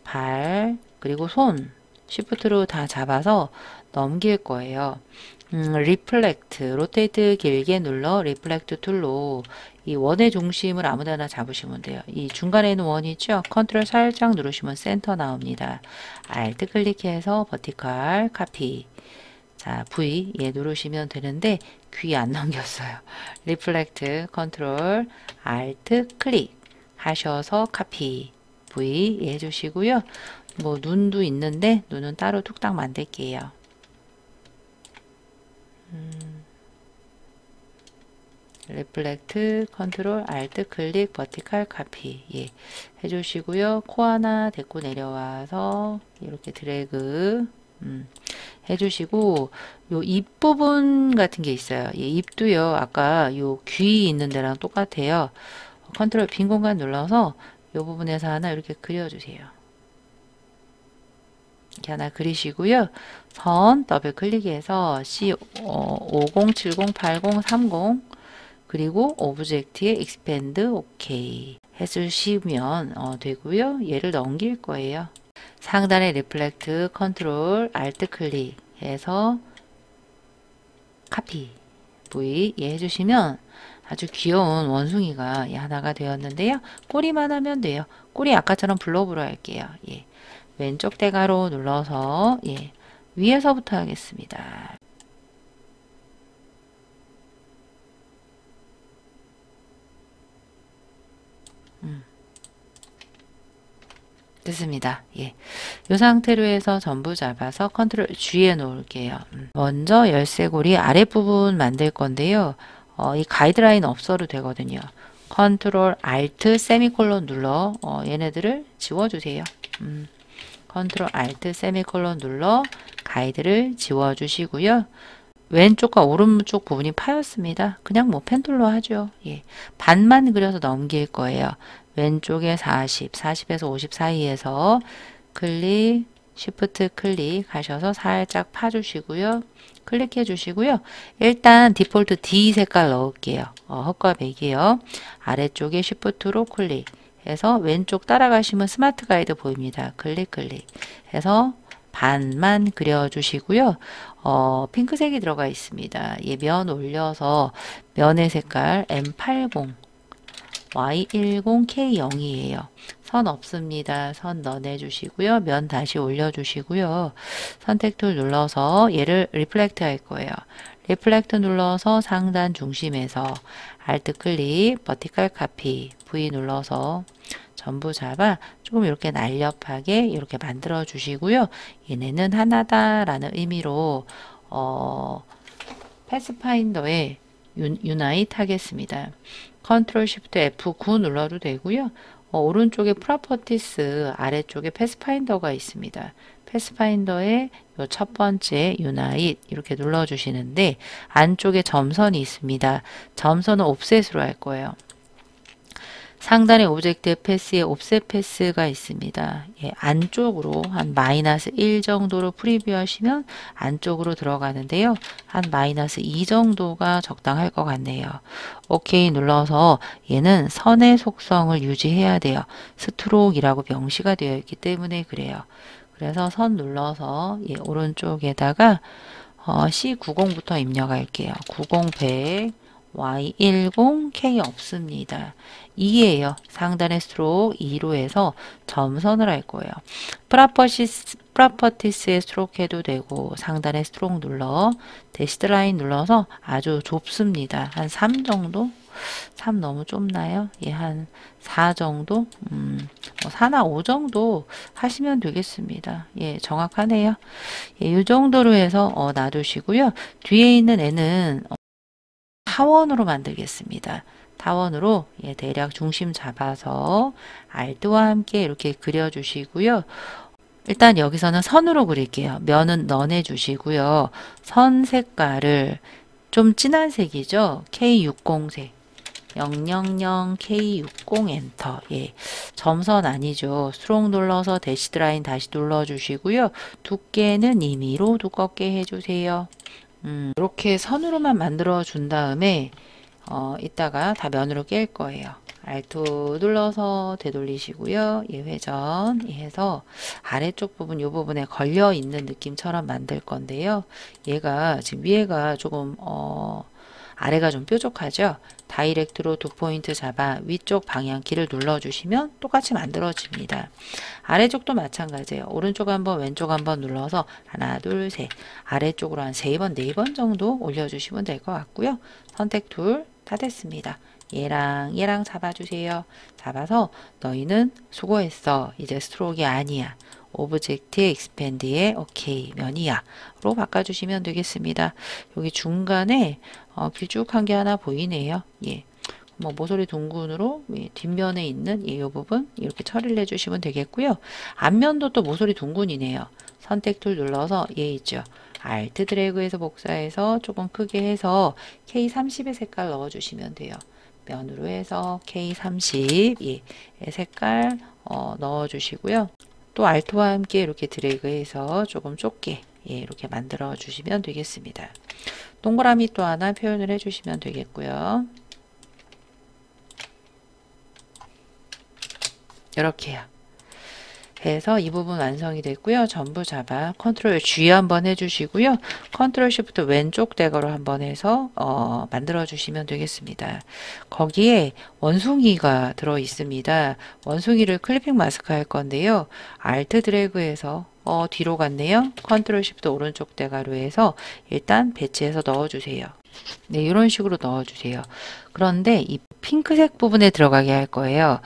발 그리고 손 쉬프트로 다 잡아서 넘길 거예요. 리플렉트, 로테이트 길게 눌러 리플렉트 툴로 이 원의 중심을 아무데나 잡으시면 돼요. 이 중간에 있는 원 있죠? 컨트롤 살짝 누르시면 센터 나옵니다. Alt 클릭해서 버티컬 카피. 자, V 예 누르시면 되는데 귀 안 넘겼어요. 리플렉트 컨트롤 Alt 클릭 하셔서 카피. V 예 해주시고요. 뭐 눈도 있는데 눈은 따로 툭딱 만들게요. 리플렉트 컨트롤 알트 클릭 버티컬 카피 예, 해주시고요. 코 하나 데리고 내려와서 이렇게 드래그 해주시고 요 입 부분 같은 게 있어요. 예, 입도요. 아까 요 귀 있는 데랑 똑같아요. 컨트롤 빈 공간 눌러서 요 부분에서 하나 이렇게 그려주세요. 이렇게 하나 그리시고요. 선 더블 클릭해서 C50, 70, 80, 30 그리고 오브젝트에 expand 오케이 해주시면 되고요. 얘를 넘길 거예요. 상단에 리플렉트 컨트롤 알트 클릭해서 카피 V 해주시면 아주 귀여운 원숭이가 하나가 되었는데요. 꼬리만 하면 돼요. 꼬리 아까처럼 블록으로 할게요. 왼쪽 대괄호 눌러서 위에서부터 하겠습니다. 됐습니다. 이 상태로 해서 전부 잡아서 컨트롤 G에 놓을게요. 먼저 열쇠고리 아랫부분 만들 건데요. 이 가이드라인 없어도 되거든요. 컨트롤 Alt 세미콜론 눌러 얘네들을 지워주세요. 컨트롤 Alt 세미콜론 눌러 가이드를 지워주시고요. 왼쪽과 오른쪽 부분이 파였습니다. 그냥 뭐 펜툴로 하죠. 반만 그려서 넘길 거예요. 왼쪽에 40, 40에서 50 사이에서 클릭, 쉬프트 클릭 하셔서 살짝 파주시고요. 클릭해 주시고요. 일단 디폴트 D 색깔 넣을게요. 흑과 백이요. 아래쪽에 쉬프트로 클릭 해서 왼쪽 따라가시면 스마트 가이드 보입니다. 클릭 해서 반만 그려주시고요. 핑크색이 들어가 있습니다. 면 올려서 면의 색깔 M80 Y10K0이에요. 선 없습니다. 선 넣어주시고요. 면 다시 올려주시고요. 선택 툴 눌러서 얘를 리플렉트 할 거예요. 리플렉트 눌러서 상단 중심에서 알트 클릭, 버티컬 카피, V 눌러서 전부 잡아 조금 이렇게 날렵하게 이렇게 만들어 주시고요. 얘네는 하나다 라는 의미로 패스파인더에 유나이트 하겠습니다. 컨트롤 쉬프트 F9 눌러도 되고요. 오른쪽에 프로퍼티스 아래쪽에 패스파인더가 있습니다. 패스파인더에 요 첫 번째 유나이트 이렇게 눌러 주시는데 안쪽에 점선이 있습니다. 점선은 옵셋으로 할 거예요. 상단에 오브젝트 패스에 옵셋 패스가 있습니다. 안쪽으로 한 -1 정도로 프리뷰 하시면 안쪽으로 들어가는데요. 한 -2 정도가 적당할 것 같네요. OK 눌러서 얘는 선의 속성을 유지해야 돼요. 스트로크이라고 명시가 되어 있기 때문에 그래요. 그래서 선 눌러서 오른쪽에다가 C90부터 입력할게요. 90 100 Y10 K 없습니다. 2예요. 상단의 스트로크 2로 해서 점선을 할 거예요. 프로퍼티스에 스트로크 해도 되고 상단에 스트로크 눌러 대시드 라인 눌러서 아주 좁습니다. 한 3 정도? 3 너무 좁나요? 한 4 정도? 4나 5 정도 하시면 되겠습니다. 정확하네요. 이 정도로 해서 놔두시고요. 뒤에 있는 애는 타원으로 만들겠습니다. 타원으로 대략 중심 잡아서 알트와 함께 이렇게 그려주시고요. 일단 여기서는 선으로 그릴게요. 면은 넌해 주시고요. 선 색깔을 좀 진한 색이죠. K60색 000 K60 엔터. 점선 아니죠. 스트로크 눌러서 대시드 라인 다시 눌러주시고요. 두께는 임의로 두껍게 해주세요. 이렇게 선으로만 만들어 준 다음에 이따가 다 면으로 깰 거예요. 알트 눌러서 되돌리시고요. 회전 해서 아래쪽 부분 이 부분에 걸려 있는 느낌처럼 만들 건데요. 얘가 지금 위에가 조금 아래가 좀 뾰족하죠. 다이렉트로 두 포인트 잡아 위쪽 방향키를 눌러주시면 똑같이 만들어집니다. 아래쪽도 마찬가지예요. 오른쪽 한번 왼쪽 한번 눌러서 하나 둘 셋 아래쪽으로 한 3번 4번 정도 올려주시면 될 것 같고요. 선택 툴 다 됐습니다. 얘랑 잡아주세요. 잡아서 너희는 수고했어. 이제 스트로크가 아니야. 오브젝트 익스펜드의 오케이 면이야 로 바꿔주시면 되겠습니다. 여기 중간에 길쭉한 게 하나 보이네요. 모서리 둥근으로 뒷면에 있는 이 부분 이렇게 처리를 해주시면 되겠고요. 앞면도 또 모서리 둥근이네요. 선택 툴 눌러서 있죠. 알트 드래그해서 복사해서 조금 크게 해서 K30의 색깔 넣어주시면 돼요. 면으로 해서 K30 색깔 넣어주시고요. 또 알트와 함께 이렇게 드래그해서 조금 좁게 이렇게 만들어 주시면 되겠습니다. 동그라미 또 하나 표현을 해주시면 되겠고요. 이렇게요. 해서 이 부분 완성이 됐고요. 전부 잡아 컨트롤 G 한번 해주시고요. 컨트롤 Shift 왼쪽 대괄호 한번 해서 만들어 주시면 되겠습니다. 거기에 원숭이가 들어 있습니다. 원숭이를 클리핑 마스크 할 건데요. Alt 드래그해서 뒤로 갔네요. 컨트롤 Shift 오른쪽 대괄호에서 일단 배치해서 넣어주세요. 네, 이런 식으로 넣어주세요. 그런데 이 핑크색 부분에 들어가게 할 거예요.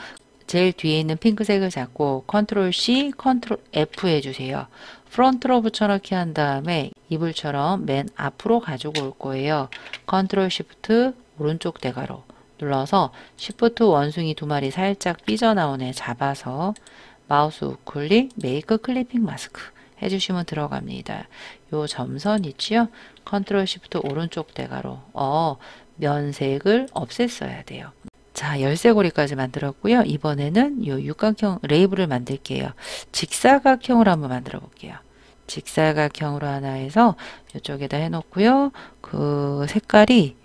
제일 뒤에 있는 핑크색을 잡고 컨트롤 C, 컨트롤 F 해주세요. 프론트로 붙여넣기 한 다음에 이불처럼 맨 앞으로 가지고 올 거예요. 컨트롤 Shift 오른쪽 대괄호 눌러서 Shift 원숭이 두 마리 살짝 삐져나오네 잡아서 마우스 우클릭 메이크 클리핑 마스크 해주시면 들어갑니다. 요 점선 있지요? 컨트롤 Shift 오른쪽 대괄호 면색을 없앴어야 돼요. 자, 열쇠고리까지 만들었고요. 이번에는 요 육각형 레이블을 만들게요. 직사각형으로 한번 만들어 볼게요. 직사각형으로 하나 해서 이쪽에다 해놓고요. 그 색깔이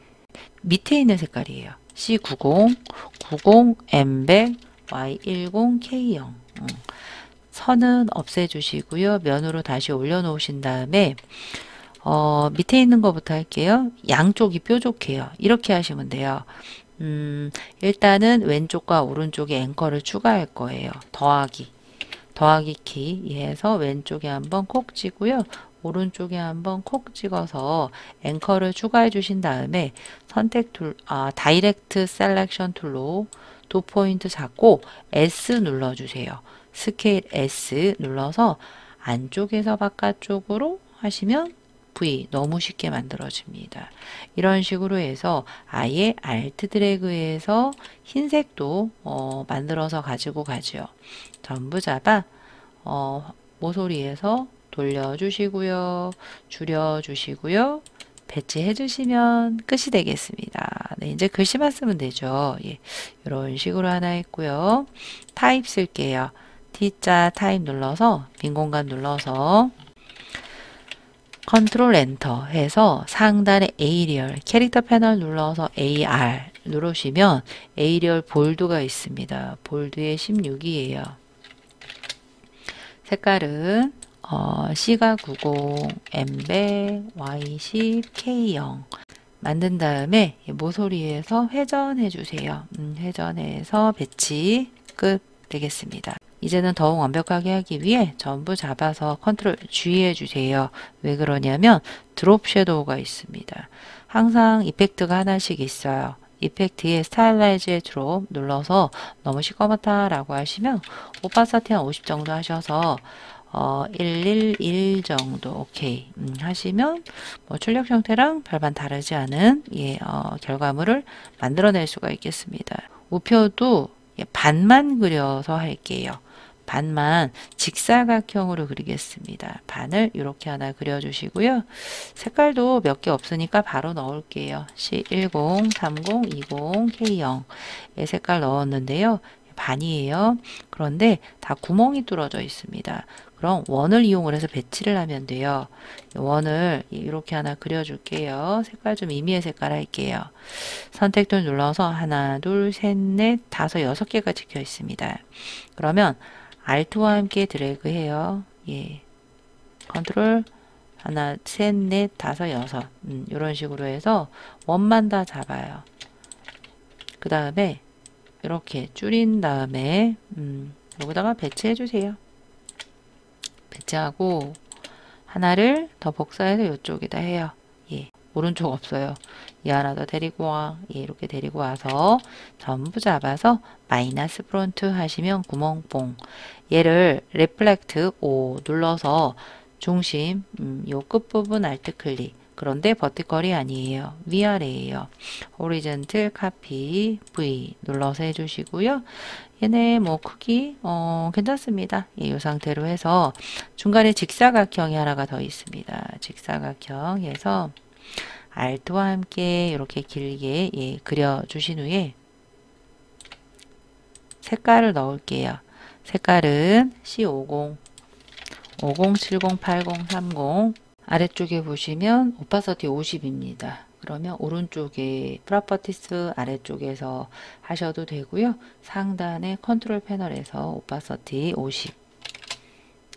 밑에 있는 색깔이에요. C90, 90, M100, Y10, K0 선은 없애주시고요. 면으로 다시 올려놓으신 다음에 밑에 있는 것부터 할게요. 양쪽이 뾰족해요. 이렇게 하시면 돼요. 일단은 왼쪽과 오른쪽에 앵커를 추가할 거예요. 더하기 키 해서 왼쪽에 한번 콕 찍고요. 오른쪽에 한번 콕 찍어서 앵커를 추가해 주신 다음에 선택 툴, 다이렉트 셀렉션 툴로 두 포인트 잡고 S 눌러주세요. 스케일 S 눌러서 안쪽에서 바깥쪽으로 하시면 V 너무 쉽게 만들어집니다. 이런 식으로 해서 아예 Alt 드래그해서 흰색도 만들어서 가지고 가죠. 전부 잡아 모서리에서 돌려주시고요. 줄여주시고요. 배치해 주시면 끝이 되겠습니다. 네, 이제 글씨만 쓰면 되죠. 예, 이런 식으로 하나 했고요. 타입 쓸게요. T자 타입 눌러서 빈 공간 눌러서 컨트롤 엔터 해서 상단에 에이리얼 캐릭터 패널 눌러서 AR 누르시면 에이리얼 볼드가 있습니다. 볼드에 16이에요. 색깔은 C가 90, M100, Y10, K0 만든 다음에 모서리에서 회전해 주세요. 회전해서 배치 끝 되겠습니다. 이제는 더욱 완벽하게 하기 위해 전부 잡아서 컨트롤 G 해주세요. 왜 그러냐면 드롭 섀도우가 있습니다. 항상 이펙트가 하나씩 있어요. 이펙트에 스타일라이즈의 드롭 눌러서 너무 시커멓다 라고 하시면 오파시티 한 50 정도 하셔서 111 정도 오케이 하시면 뭐 출력 형태랑 별반 다르지 않은 결과물을 만들어낼 수가 있겠습니다. 우표도 반만 그려서 할게요. 반만 직사각형으로 그리겠습니다. 반을 이렇게 하나 그려주시고요. 색깔도 몇 개 없으니까 바로 넣을게요. C10, 30, 20, K0의 색깔 넣었는데요. 반이에요. 그런데 다 구멍이 뚫어져 있습니다. 그럼 원을 이용을 해서 배치를 하면 돼요. 원을 이렇게 하나 그려줄게요. 색깔 좀 임의의 색깔 할게요. 선택을 눌러서 하나, 둘, 셋, 넷, 다섯, 6개가 찍혀 있습니다. 그러면 Alt와 함께 드래그 해요. 예. 컨트롤 하나, 셋, 넷, 다섯, 6 이런 식으로 해서 원만 다 잡아요. 그 다음에 이렇게 줄인 다음에 여기다가 배치해 주세요. 배치하고 하나를 더 복사해서 이쪽에다 해요. 예, 오른쪽 없어요. 이 하나 더 데리고 와. 예, 이렇게 데리고 와서 전부 잡아서 마이너스 프론트 하시면 구멍뽕. 얘를 리플렉트 O 눌러서 중심 요 끝부분 알트 클릭. 그런데 버티컬이 아니에요. 위아래예요. 호리젠틀 카피 V 눌러서 해주시고요. 얘네 뭐 크기 괜찮습니다. 예, 이 상태로 해서 중간에 직사각형이 하나가 더 있습니다. 직사각형에서 Alt와 함께 이렇게 길게 그려주신 후에 색깔을 넣을게요. 색깔은 C50, 50, 70, 80, 30 아래쪽에 보시면 오파시티 50입니다. 그러면 오른쪽에 프로퍼티스 아래쪽에서 하셔도 되고요. 상단에 컨트롤 패널에서 오파시티 50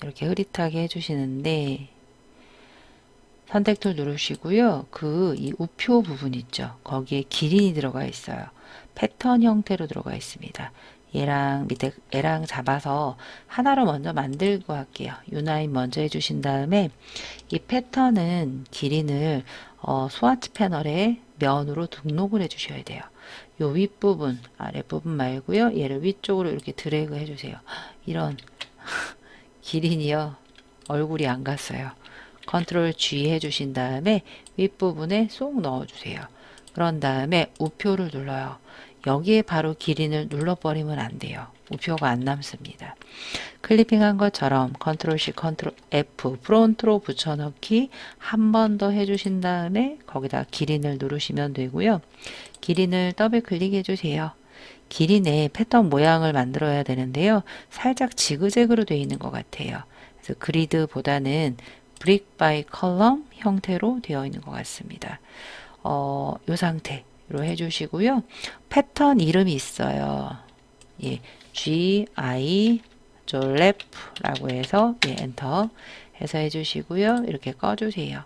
이렇게 흐릿하게 해주시는데 선택 툴 누르시고요. 이 우표 부분 있죠. 거기에 기린이 들어가 있어요. 패턴 형태로 들어가 있습니다. 얘랑 잡아서 하나로 먼저 만들고 할게요. 유나인 먼저 해주신 다음에 이 패턴은 기린을 스와치 패널에 면으로 등록을 해주셔야 돼요. 요 윗부분, 아랫부분 말고요. 얘를 위쪽으로 이렇게 드래그 해주세요. 이런 기린이요. 얼굴이 안 갔어요. 컨트롤 G 해주신 다음에 윗부분에 쏙 넣어주세요. 그런 다음에 우표를 눌러요. 여기에 바로 기린을 눌러버리면 안 돼요. 우표가 안 남습니다. 클리핑한 것처럼 컨트롤 C, 컨트롤 F 프론트로 붙여넣기 한 번 더 해주신 다음에 거기다 기린을 누르시면 되고요. 기린을 더블 클릭해 주세요. 기린의 패턴 모양을 만들어야 되는데요. 살짝 지그재그로 되어 있는 것 같아요. 그래서 그리드보다는 브릭 바이 컬럼 형태로 되어 있는 것 같습니다. 이 상태로 해주시고요. 패턴 이름이 있어요. 예, GI 졸랩라고 해서 엔터 해서 해주시고요. 이렇게 꺼주세요.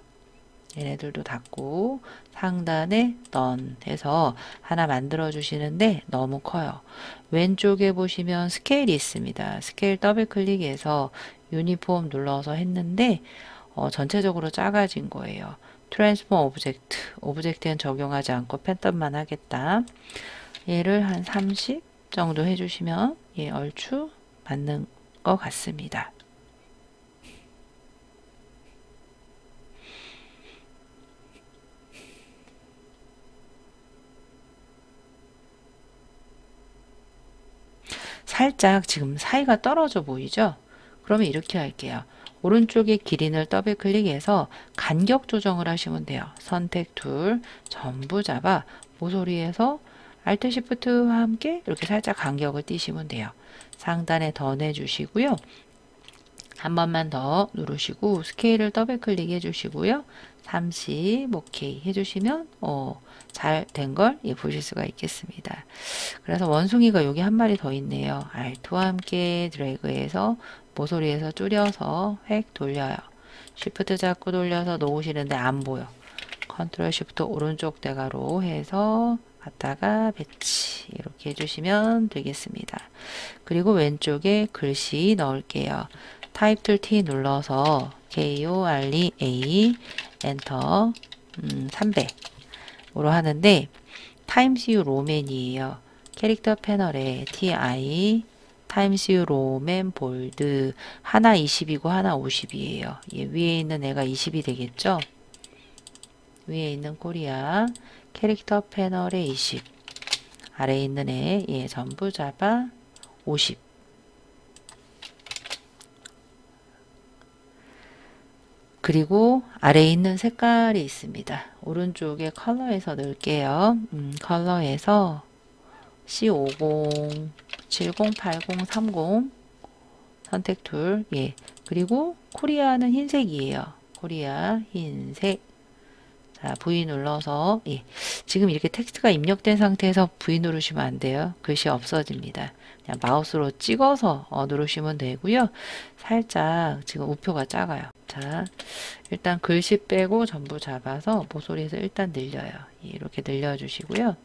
얘네들도 닫고 상단에 넌 해서 하나 만들어 주시는데 너무 커요. 왼쪽에 보시면 스케일이 있습니다. 스케일 더블 클릭해서 유니폼 눌러서 했는데 전체적으로 작아진 거예요. 트랜스폼 오브젝트, 오브젝트엔 적용하지 않고 패턴만 하겠다. 얘를 한 30 정도 해주시면 얼추 맞는 것 같습니다. 살짝 지금 사이가 떨어져 보이죠? 그러면 이렇게 할게요. 오른쪽에 기린을 더블 클릭해서 간격 조정을 하시면 돼요. 선택 툴 전부 잡아 모서리에서 Alt Shift와 함께 이렇게 살짝 간격을 띄시면 돼요. 상단에 더 내주시고요. 한 번만 더 누르시고 스케일을 더블 클릭해 주시고요. 30 오케이 해주시면 잘 된 걸 보실 수가 있겠습니다. 그래서 원숭이가 여기 한 마리 더 있네요. Alt와 함께 드래그해서 모서리에서 줄여서 획 돌려요. Shift 잡고 돌려서 놓으시는데 안 보여. 컨트롤 Shift 오른쪽 대가로 해서 갖다가 배치 이렇게 해주시면 되겠습니다. 그리고 왼쪽에 글씨 넣을게요. 타입 툴 T 눌러서 KOREA 엔터 300으로 하는데 타임스 뉴 로맨이에요. 캐릭터 패널에 TI 타임스 뉴 로맨 볼드 하나 20이고 하나 50이에요. 위에 있는 애가 20이 되겠죠? 위에 있는 코리아 캐릭터 패널에 20 아래에 있는 애 전부 잡아 50 그리고 아래에 있는 색깔이 있습니다. 오른쪽에 컬러에서 넣을게요. 컬러에서 C50, 70, 80, 30 선택 툴 그리고 코리아는 흰색이에요. 코리아 흰색 자, V 눌러서 지금 이렇게 텍스트가 입력된 상태에서 V 누르시면 안 돼요. 글씨 없어집니다. 그냥 마우스로 찍어서 누르시면 되고요. 살짝 지금 우표가 작아요. 자, 일단 글씨 빼고 전부 잡아서 모서리에서 일단 늘려요. 이렇게 늘려주시고요.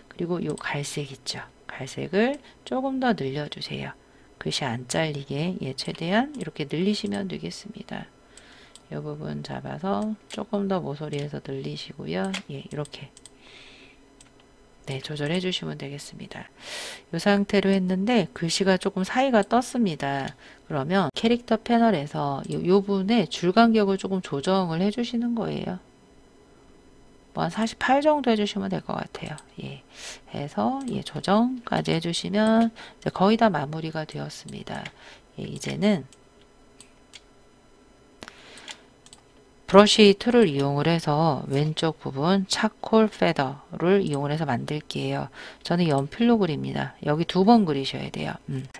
그리고 요 갈색 있죠. 갈색을 조금 더 늘려주세요. 글씨 안 잘리게 최대한 이렇게 늘리시면 되겠습니다. 이 부분 잡아서 조금 더 모서리에서 늘리시고요. 이렇게 조절해 주시면 되겠습니다. 이 상태로 했는데 글씨가 조금 사이가 떴습니다. 그러면 캐릭터 패널에서 이 부분에 줄 간격을 조금 조정을 해 주시는 거예요. 뭐 한 48 정도 해주시면 될 것 같아요. 해서 조정까지 해주시면 이제 거의 다 마무리가 되었습니다. 이제는 브러쉬 툴을 이용을 해서 왼쪽 부분 차콜 페더를 이용을 해서 만들게요. 저는 연필로 그립니다. 여기 2번 그리셔야 돼요.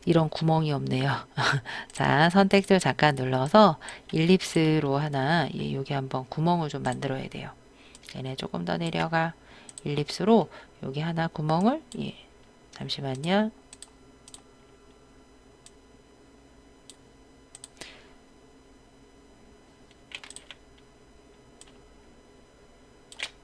이런 구멍이 없네요. 자, 선택줄 잠깐 눌러서 일립스로 하나 여기 한번 구멍을 좀 만들어야 돼요. 얘네 조금 더 내려가 일립스로 여기 하나 구멍을 잠시만요.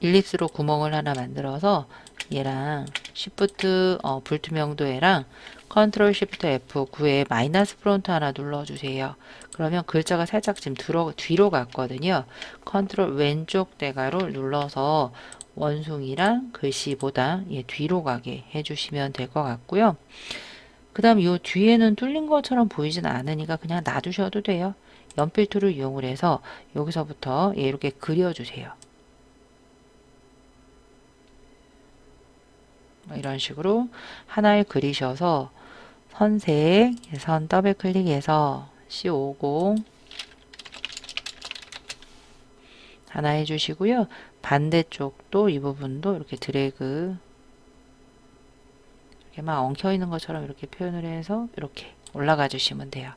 일립스로 구멍을 하나 만들어서 얘랑 Shift 불투명도에랑 컨트롤 Shift F9에 마이너스 프론트 하나 눌러주세요. 그러면 글자가 살짝 지금 뒤로 갔거든요. 컨트롤 왼쪽 대괄호 눌러서 원숭이랑 글씨보다 뒤로 가게 해주시면 될 것 같고요. 그 다음 요 뒤에는 뚫린 것처럼 보이진 않으니까 그냥 놔두셔도 돼요. 연필 툴을 이용을 해서 여기서부터 이렇게 그려주세요. 이런 식으로 하나를 그리셔서 선색, 선 더블 클릭해서 C50 하나 해주시고요. 반대쪽도 이 부분도 이렇게 드래그 이렇게 막 엉켜있는 것처럼 이렇게 표현을 해서 이렇게 올라가 주시면 돼요.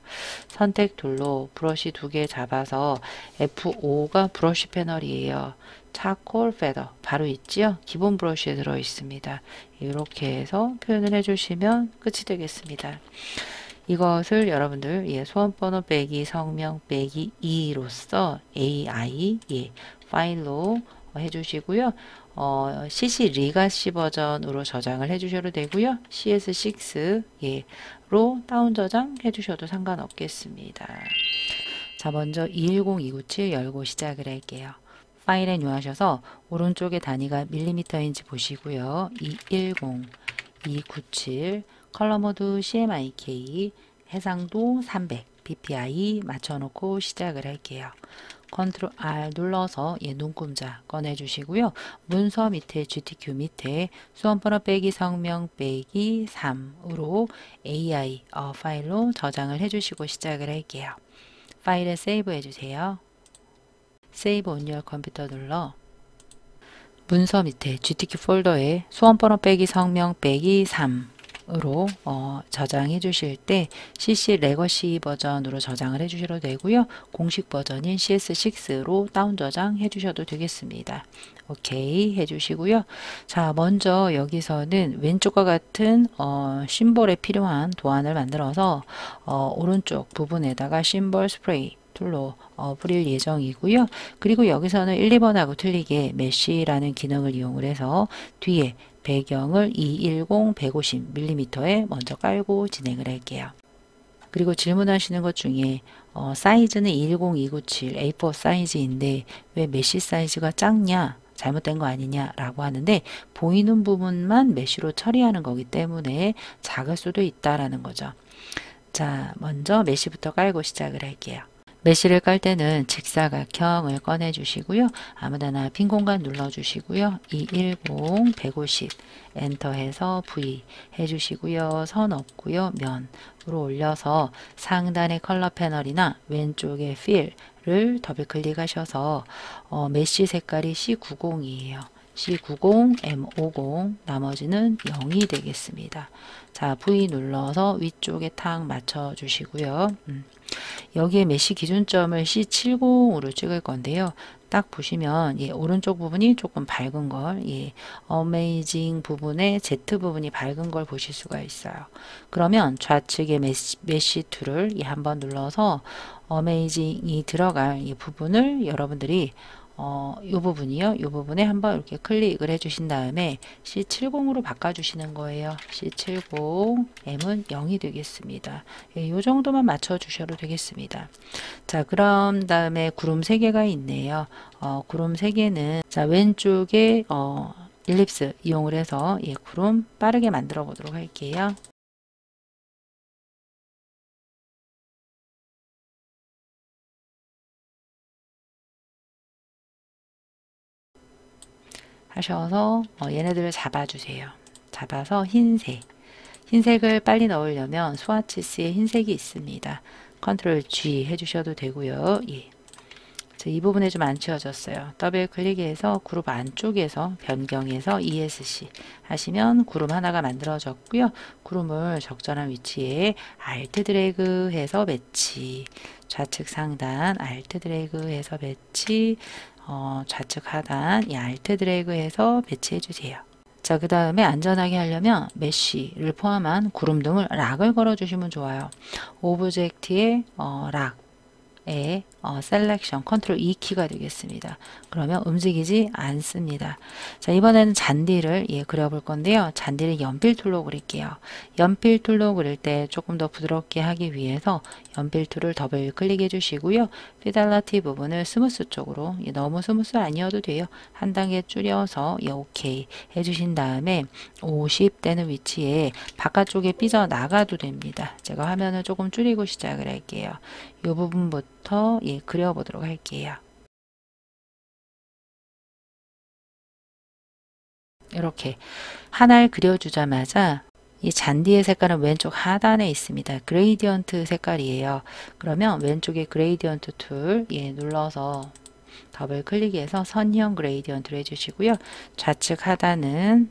선택 툴로 브러쉬 2개 잡아서 F5가 브러쉬 패널이에요. 차콜 페더 바로 있지요? 기본 브러쉬에 들어 있습니다. 이렇게 해서 표현을 해주시면 끝이 되겠습니다. 이것을 여러분들 소원번호 빼기 성명 빼기 2로서 AI 파일로 해주시고요. CC 리가시 버전으로 저장을 해주셔도 되고요. CS6로 다운 저장 해주셔도 상관없겠습니다. 자, 먼저 210297 열고 시작을 할게요. 파일에 누하셔서 오른쪽에 단위가 밀리미터인지 보시고요. 210297 컬러 모드 CMYK 해상도 300 PPI 맞춰놓고 시작을 할게요. 컨트롤 R 눌러서 눈금자 꺼내주시고요. 문서 밑에 GTQ 밑에 수험번호 빼기 성명 빼기 3으로 AI 파일로 저장을 해주시고 시작을 할게요. 파일을 세이브 해주세요. 세이브 온 your 컴퓨터 눌러 문서 밑에 GTQ 폴더에 수험번호 빼기 성명 빼기 3으로 저장해 주실 때 CC 레거시 버전으로 저장을 해 주셔도 되고요. 공식 버전인 CS6로 다운 저장 해 주셔도 되겠습니다. 오케이 해 주시고요. 자, 먼저 여기서는 왼쪽과 같은 심볼에 필요한 도안을 만들어서 오른쪽 부분에다가 심볼 스프레이 툴로 뿌릴 예정이고요. 그리고 여기서는 1, 2번하고 틀리게 메쉬라는 기능을 이용을 해서 뒤에 배경을 210 150mm에 먼저 깔고 진행을 할게요. 그리고 질문하시는 것 중에 사이즈는 210-297 A4 사이즈인데 왜 메쉬 사이즈가 작냐? 잘못된 거 아니냐 라고 하는데 보이는 부분만 메쉬로 처리하는 거기 때문에 작을 수도 있다라는 거죠. 자, 먼저 메쉬부터 깔고 시작을 할게요. 메쉬를 깔 때는 직사각형을 꺼내 주시고요. 아무데나 빈 공간 눌러 주시고요. 210 150 엔터해서 V 해주시고요. 선 없고요. 면으로 올려서 상단의 컬러 패널이나 왼쪽에 필을 더블 클릭하셔서 메쉬 색깔이 C90이에요. C90, M50 나머지는 0이 되겠습니다. 자, V 눌러서 위쪽에 탁 맞춰 주시고요. 여기에 메쉬 기준점을 C70으로 찍을 건데요. 딱 보시면 오른쪽 부분이 조금 밝은 걸 어메이징 부분에 Z 부분이 밝은 걸 보실 수가 있어요. 그러면 좌측에 메쉬 툴을 한번 눌러서 어메이징이 들어갈 이 부분을 여러분들이 이 부분이요. 이 부분에 한번 이렇게 클릭을 해주신 다음에 C70으로 바꿔주시는 거예요. C70, M은 0이 되겠습니다. 이 정도만 맞춰주셔도 되겠습니다. 자, 그럼 다음에 구름 3개가 있네요. 구름 3개는 자, 왼쪽에 일립스 이용을 해서 구름 빠르게 만들어 보도록 할게요. 하셔서 얘네들을 잡아주세요. 잡아서 흰색을 빨리 넣으려면 스와치스에 흰색이 있습니다. 컨트롤 G 해주셔도 되고요. 이 부분에 좀 안 치워졌어요. 더블 클릭해서 그룹 안쪽에서 변경해서 ESC 하시면 그룹 하나가 만들어졌고요. 그룹을 적절한 위치에 Alt 드래그 해서 배치, 좌측 상단 Alt 드래그 해서 배치, 좌측 하단 Alt 드래그 해서 배치해 주세요. 자, 그 다음에 안전하게 하려면 메쉬를 포함한 구름 등을 락을 걸어 주시면 좋아요. 오브젝트에 락에 셀렉션 컨트롤 E 키가 되겠습니다. 그러면 움직이지 않습니다. 자, 이번에는 잔디를 그려볼 건데요. 잔디를 연필 툴로 그릴게요. 연필 툴로 그릴 때 조금 더 부드럽게 하기 위해서 연필 툴을 더블 클릭해 주시고요. 피델리티 부분을 스무스 쪽으로, 너무 스무스 아니어도 돼요. 한 단계 줄여서 오케이 해주신 다음에 50 되는 위치에 바깥쪽에 삐져나가도 됩니다. 제가 화면을 조금 줄이고 시작을 할게요. 이 부분부터 그려보도록 할게요. 이렇게 하나를 그려주자마자 이 잔디의 색깔은 왼쪽 하단에 있습니다. 그레이디언트 색깔이에요. 그러면 왼쪽에 그레이디언트 툴 눌러서 더블 클릭해서 선형 그레이디언트를 해주시고요. 좌측 하단은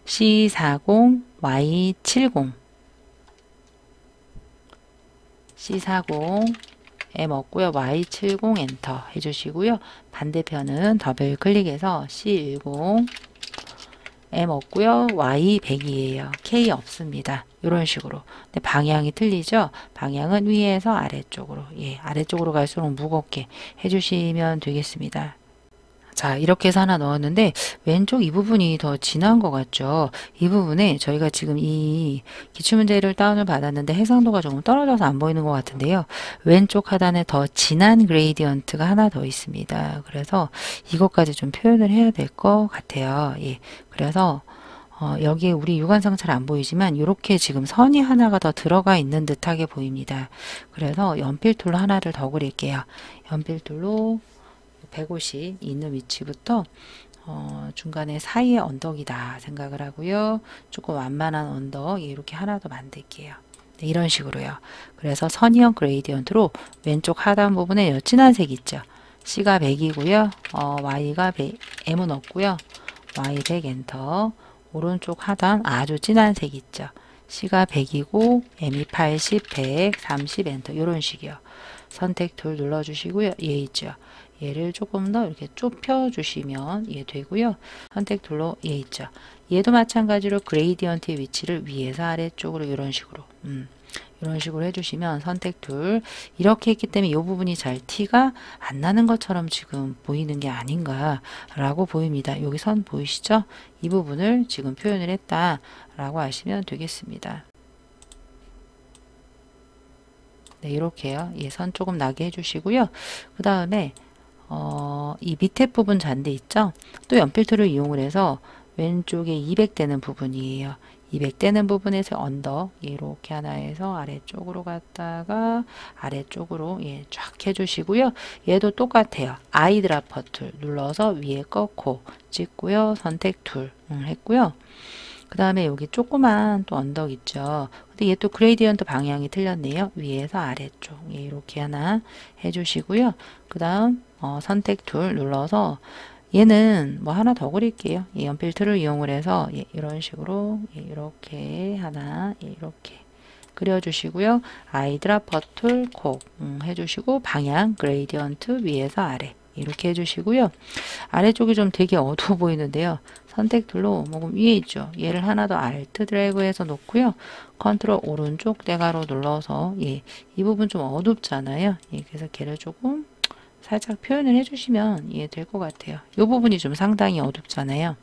C40, Y70 C40 M 없고요. Y70 엔터 해주시고요. 반대편은 더블 클릭해서 C10 M 없고요. Y100이에요. K 없습니다. 이런 식으로. 근데 방향이 틀리죠? 방향은 위에서 아래쪽으로. 아래쪽으로 갈수록 무겁게 해주시면 되겠습니다. 자, 이렇게 해서 하나 넣었는데 왼쪽 이 부분이 더 진한 것 같죠? 이 부분에 저희가 지금 이 기출문제를 다운을 받았는데 해상도가 조금 떨어져서 안 보이는 것 같은데요. 왼쪽 하단에 더 진한 그레이디언트가 하나 더 있습니다. 그래서 이것까지 좀 표현을 해야 될 것 같아요. 그래서 여기에 우리 육안상 잘 안 보이지만 이렇게 지금 선이 하나가 더 들어가 있는 듯하게 보입니다. 그래서 연필 툴로 하나를 더 그릴게요. 연필 툴로 150 있는 위치부터 중간에 사이에 언덕이다 생각을 하고요. 조금 완만한 언덕 이렇게 하나 더 만들게요. 네, 이런 식으로요. 그래서 선형 그레이디언트로 왼쪽 하단 부분에 진한 색 있죠. C가 100이고요. Y가 100, M은 없고요. Y100 엔터. 오른쪽 하단 아주 진한 색 있죠. C가 100이고 M이 80, 100, 30 엔터 이런 식이요. 선택 툴 눌러주시고요. 얘 있죠. 얘를 조금 더 이렇게 좁혀 주시면 되고요. 선택 툴로 얘 있죠. 얘도 마찬가지로 그레이디언트의 위치를 위에서 아래쪽으로 이런 식으로 이런 식으로 해주시면 선택 툴 이렇게 했기 때문에 이 부분이 잘 티가 안 나는 것처럼 지금 보이는 게 아닌가 라고 보입니다. 여기 선 보이시죠? 이 부분을 지금 표현을 했다 라고 하시면 되겠습니다. 네, 이렇게요. 선 조금 나게 해주시고요. 그 다음에 이 밑에 부분 잔디 있죠? 또 연필 툴을 이용을 해서 왼쪽에 200 되는 부분이에요. 200 되는 부분에서 언덕 이렇게 하나 해서 아래쪽으로 갔다가 아래쪽으로 쫙 해주시고요. 얘도 똑같아요. 아이드라퍼 툴 눌러서 위에 꺾고 찍고요. 선택 툴 했고요. 그 다음에 여기 조그만 또 언덕 있죠. 근데 얘 또 그레이디언트 방향이 틀렸네요. 위에서 아래쪽 이렇게 하나 해주시고요. 그 다음 선택 툴 눌러서 얘는 뭐 하나 더 그릴게요. 연필 툴을 이용을 해서 이런 식으로 이렇게 하나 이렇게 그려주시고요. 아이드라퍼 툴 콕 해주시고 방향 그레이디언트 위에서 아래 이렇게 해주시고요. 아래쪽이 좀 되게 어두워 보이는데요. 선택 툴로 위에 있죠. 얘를 하나 더 알트 드래그해서 놓고요. 컨트롤 오른쪽 대괄호 눌러서 이 부분 좀 어둡잖아요. 그래서 걔를 조금 살짝 표현을 해주시면 될 것 같아요. 이 부분이 좀 상당히 어둡잖아요.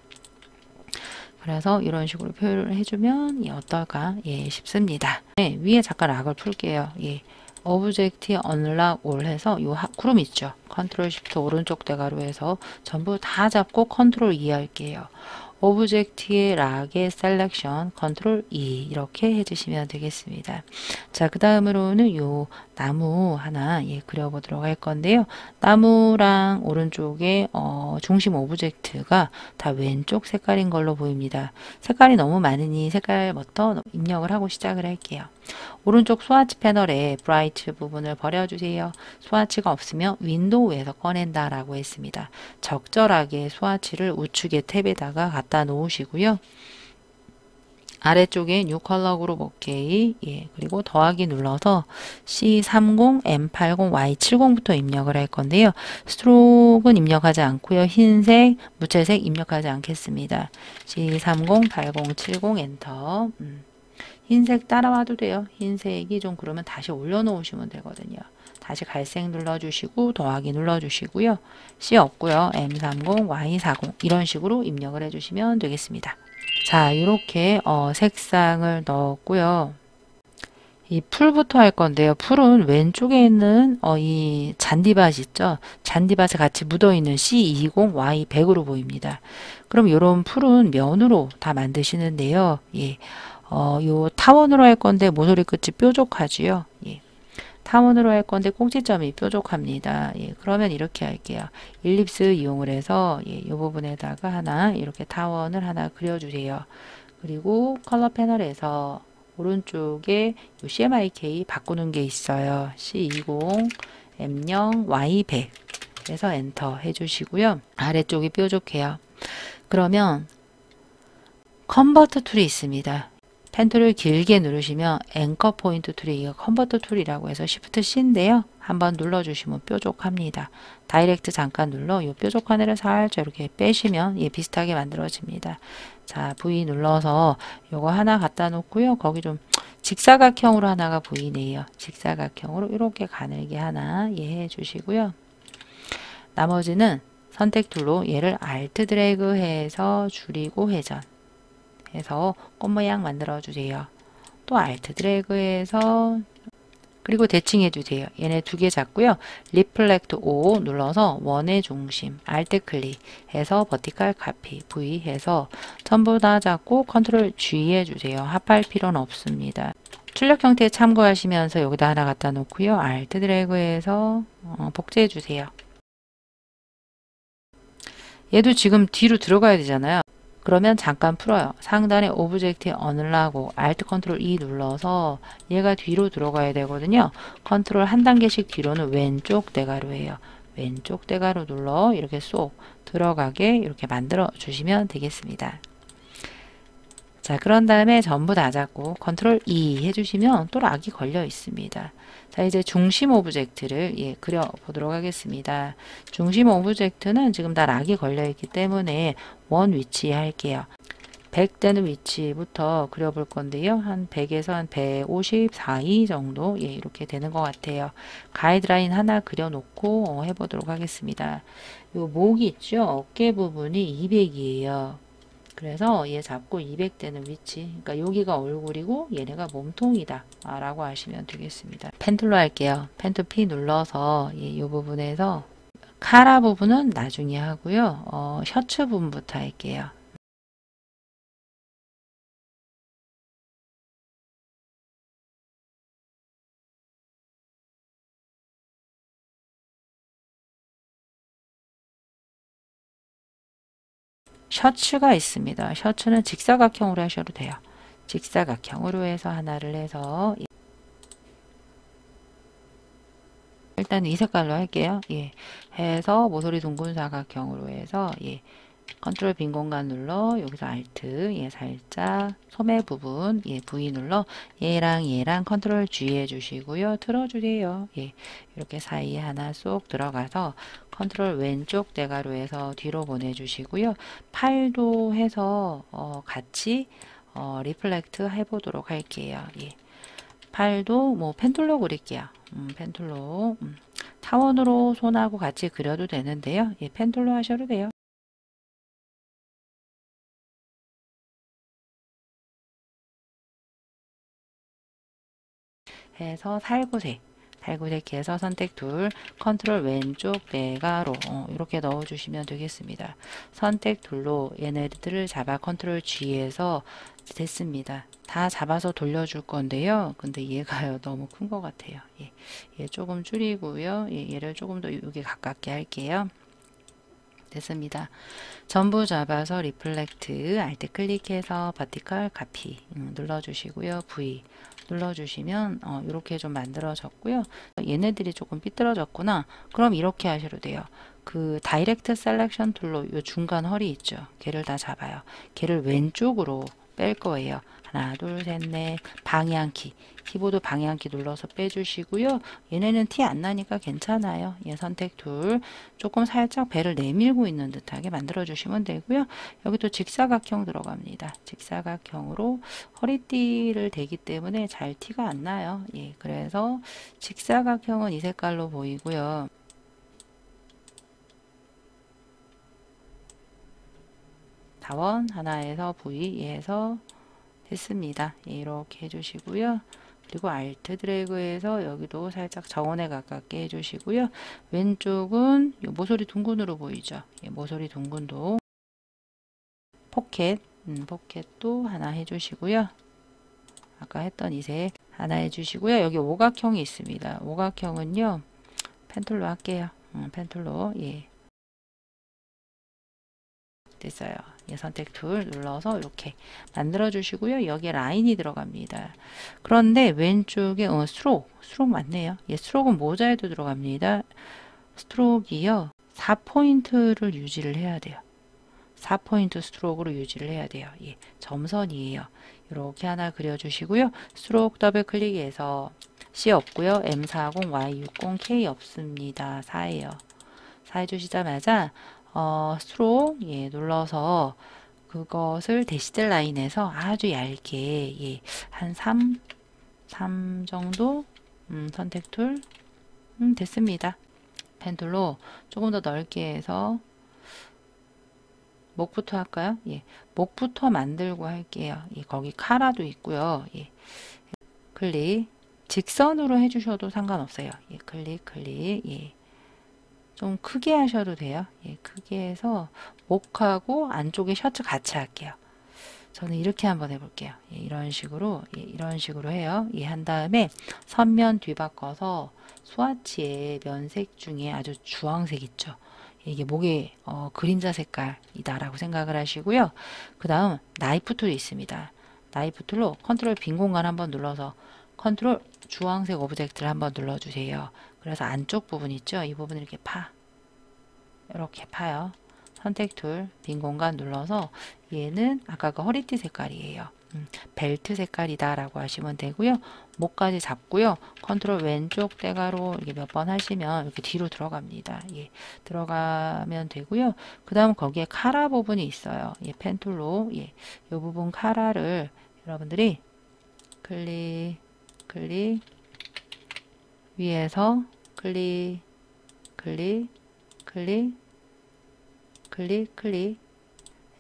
그래서 이런 식으로 표현을 해주면 어떨까 싶습니다. 위에 잠깐 락을 풀게요. 오브젝트 언락 올 해서 요 구름 있죠. 컨트롤 시프트 오른쪽 대괄호 해서 전부 다 잡고 컨트롤 E 할게요. 오브젝트의 락의 셀렉션 컨트롤 E 이렇게 해주시면 되겠습니다. 자, 그 다음으로는 요 나무 하나 그려보도록 할 건데요. 나무랑 오른쪽에 중심 오브젝트가 다 왼쪽 색깔인 걸로 보입니다. 색깔이 너무 많으니 색깔부터 입력을 하고 시작을 할게요. 오른쪽 스와치 패널에 브라이트 부분을 버려주세요. 스와치가 없으면 윈도우에서 꺼낸다 라고 했습니다. 적절하게 스와치를 우측의 탭에다가 갖다 놓으시고요. 아래쪽에 뉴 컬러 그룹 오케이 그리고 더하기 눌러서 C30, M80, Y70부터 입력을 할 건데요. 스트로크는 입력하지 않고요. 흰색, 무채색 입력하지 않겠습니다. C30, 80, 70 엔터 흰색 따라와도 돼요. 흰색이 좀 그러면 다시 올려놓으시면 되거든요. 다시 갈색 눌러주시고 더하기 눌러주시고요. C 없고요. M30, Y40 이런 식으로 입력을 해주시면 되겠습니다. 자, 이렇게 색상을 넣었고요. 이 풀부터 할 건데요. 풀은 왼쪽에 있는 이 잔디밭 있죠. 잔디밭에 같이 묻어있는 C20Y100으로 보입니다. 그럼 이런 풀은 면으로 다 만드시는데요. 예. 요 타원으로 할 건데 모서리 끝이 뾰족하지요. 예. 타원으로 할 건데 꼭지점이 뾰족합니다. 예. 그러면 이렇게 할게요. 일립스 이용을 해서 이 부분에다가 하나 이렇게 타원을 하나 그려주세요. 그리고 컬러 패널에서 오른쪽에 요 CMYK 바꾸는 게 있어요. C20, M0, Y100 해서 엔터 해주시고요. 아래쪽이 뾰족해요. 그러면 컨버터 툴이 있습니다. 펜 툴을 길게 누르시면 앵커 포인트 툴이 이거 컨버터 툴이라고 해서 Shift C인데요. 한번 눌러주시면 뾰족합니다. 다이렉트 잠깐 눌러 이 뾰족한 애를 살짝 이렇게 빼시면 예, 비슷하게 만들어집니다. 자, V 눌러서 요거 하나 갖다 놓고요. 거기 좀 직사각형으로 하나가 보이네요. 직사각형으로 이렇게 가늘게 하나 예, 해주시고요. 나머지는 선택 툴로 얘를 Alt 드래그 해서 줄이고 회전 해서 꽃 모양 만들어 주세요. 또 Alt 드래그 해서 그리고 대칭해 주세요. 얘네 두 개 잡고요. 리플렉트 O 눌러서 원의 중심 Alt 클릭 해서 버티컬 카피 V 해서 전부 다 잡고 컨트롤 G 해주세요. 합할 필요는 없습니다. 출력 형태 참고하시면서 여기다 하나 갖다 놓고요. Alt 드래그 해서 복제해 주세요. 얘도 지금 뒤로 들어가야 되잖아요. 그러면 잠깐 풀어요. 상단에 오브젝트에 어느라고 Alt 컨트롤 E 눌러서 얘가 뒤로 들어가야 되거든요. 컨트롤 한 단계씩 뒤로는 왼쪽 대괄호예요. 왼쪽 대괄호 눌러 이렇게 쏙 들어가게 이렇게 만들어 주시면 되겠습니다. 자, 그런 다음에 전부 다 잡고 컨트롤 E 해주시면 또 락이 걸려 있습니다. 자, 이제 중심 오브젝트를 예, 그려 보도록 하겠습니다. 중심 오브젝트는 지금 다 락이 걸려 있기 때문에 원 위치 할게요. 100 되는 위치부터 그려볼 건데요. 한 100에서 한 154이 정도 예, 이렇게 되는 것 같아요. 가이드라인 하나 그려놓고 해보도록 하겠습니다. 요 목 있죠? 어깨 부분이 200이에요. 그래서 얘 잡고 200 되는 위치, 그러니까 여기가 얼굴이고 얘네가 몸통이다 라고 하시면 되겠습니다. 펜툴로 할게요. 펜툴 P 눌러서 이 부분에서 카라 부분은 나중에 하고요. 셔츠 부분부터 할게요. 셔츠가 있습니다. 셔츠는 직사각형으로 하셔도 돼요. 직사각형으로 해서 하나를 해서 일단 이 색깔로 할게요. 예. 해서 모서리 둥근 사각형으로 해서 예. 컨트롤 빈 공간 눌러 여기서 Alt 예, 살짝 소매 부분 예, V 눌러 얘랑 컨트롤 G 해주시고요. 틀어주세요. 예, 이렇게 사이에 하나 쏙 들어가서 컨트롤 왼쪽 대괄호에서 뒤로 보내주시고요. 팔도 해서 같이 리플렉트 해보도록 할게요. 예. 팔도 뭐 펜툴로 그릴게요. 펜툴로 타원으로 손하고 같이 그려도 되는데요. 예, 펜툴로 하셔도 돼요. 해서 살구색 해서 선택 툴 컨트롤 왼쪽 대괄호 이렇게 넣어 주시면 되겠습니다. 선택 툴로 얘네들을 잡아 컨트롤 G에서 됐습니다. 다 잡아서 돌려줄 건데요. 근데 얘가요 너무 큰 것 같아요. 예, 얘 조금 줄이고요. 예, 얘를 조금 더 여기 가깝게 할게요. 됐습니다. 전부 잡아서 리플렉트 Alt 클릭해서 버티컬 카피 눌러주시고요. V 눌러주시면 이렇게 좀 만들어졌고요. 얘네들이 조금 삐뚤어졌구나. 그럼 이렇게 하셔도 돼요. 그 다이렉트 셀렉션 툴로 이 중간 허리 있죠. 걔를 다 잡아요. 걔를 왼쪽으로 뺄 거예요. 하나, 둘, 셋, 넷. 방향키. 키보드 방향키 눌러서 빼주시고요. 얘네는 티 안 나니까 괜찮아요. 예, 선택 툴. 조금 살짝 배를 내밀고 있는 듯하게 만들어주시면 되고요. 여기 또 직사각형 들어갑니다. 직사각형으로 허리띠를 대기 때문에 잘 티가 안 나요. 예, 그래서 직사각형은 이 색깔로 보이고요. 다원 하나에서 V2에서 됐습니다. 예, 이렇게 해주시고요. 그리고 Alt 드래그해서 여기도 살짝 정원에 가깝게 해주시고요. 왼쪽은 모서리 둥근으로 보이죠. 예, 모서리 둥근도 포켓, 포켓도 하나 해주시고요. 아까 했던 이 색 하나 해주시고요. 여기 오각형이 있습니다. 오각형은요, 펜툴로 할게요. 펜툴로, 예. 됐어요. 예, 선택 툴 눌러서 이렇게 만들어 주시고요. 여기에 라인이 들어갑니다. 그런데 왼쪽에 스트로크 맞네요. 예, 스트로크는 모자에도 들어갑니다. 스트로크이요. 4포인트를 유지를 해야 돼요. 4포인트 스트로크로 유지를 해야 돼요. 예, 점선이에요. 이렇게 하나 그려주시고요. 스트로크 더블 클릭해서 C 없고요. M40, Y60, K 없습니다. 4예요. 4 해주시자마자 스트로크 예, 눌러서 그것을 대시될 라인에서 아주 얇게 예, 한 3 정도 선택 툴 됐습니다. 펜툴로 조금 더 넓게 해서 목부터 할까요? 예, 목부터 만들고 할게요. 예, 거기 카라도 있고요. 예, 클릭 직선으로 해주셔도 상관없어요. 예, 클릭 예. 좀 크게 하셔도 돼요. 예, 크게 해서 목하고 안쪽에 셔츠 같이 할게요. 저는 이렇게 한번 해볼게요. 예, 이런 식으로 예, 이런 식으로 해요. 예, 한 다음에 선면 뒤바꿔서 스와치의 면색 중에 아주 주황색 있죠. 이게 목의 그림자 색깔이다라고 생각을 하시고요. 그 다음 나이프 툴이 있습니다. 나이프 툴로 컨트롤 빈 공간 한번 눌러서 컨트롤 주황색 오브젝트를 한번 눌러주세요. 그래서 안쪽 부분 있죠. 이 부분을 이렇게 이렇게 파요. 선택 툴, 빈 공간 눌러서 얘는 아까 그 허리띠 색깔이에요. 벨트 색깔이다 라고 하시면 되고요. 목까지 잡고요. 컨트롤 왼쪽 대가로 이렇게 몇 번 하시면 이렇게 뒤로 들어갑니다. 예, 들어가면 되고요. 그 다음 거기에 카라 부분이 있어요. 예, 펜툴로 예, 이 부분 카라를 여러분들이 클릭 위에서 클릭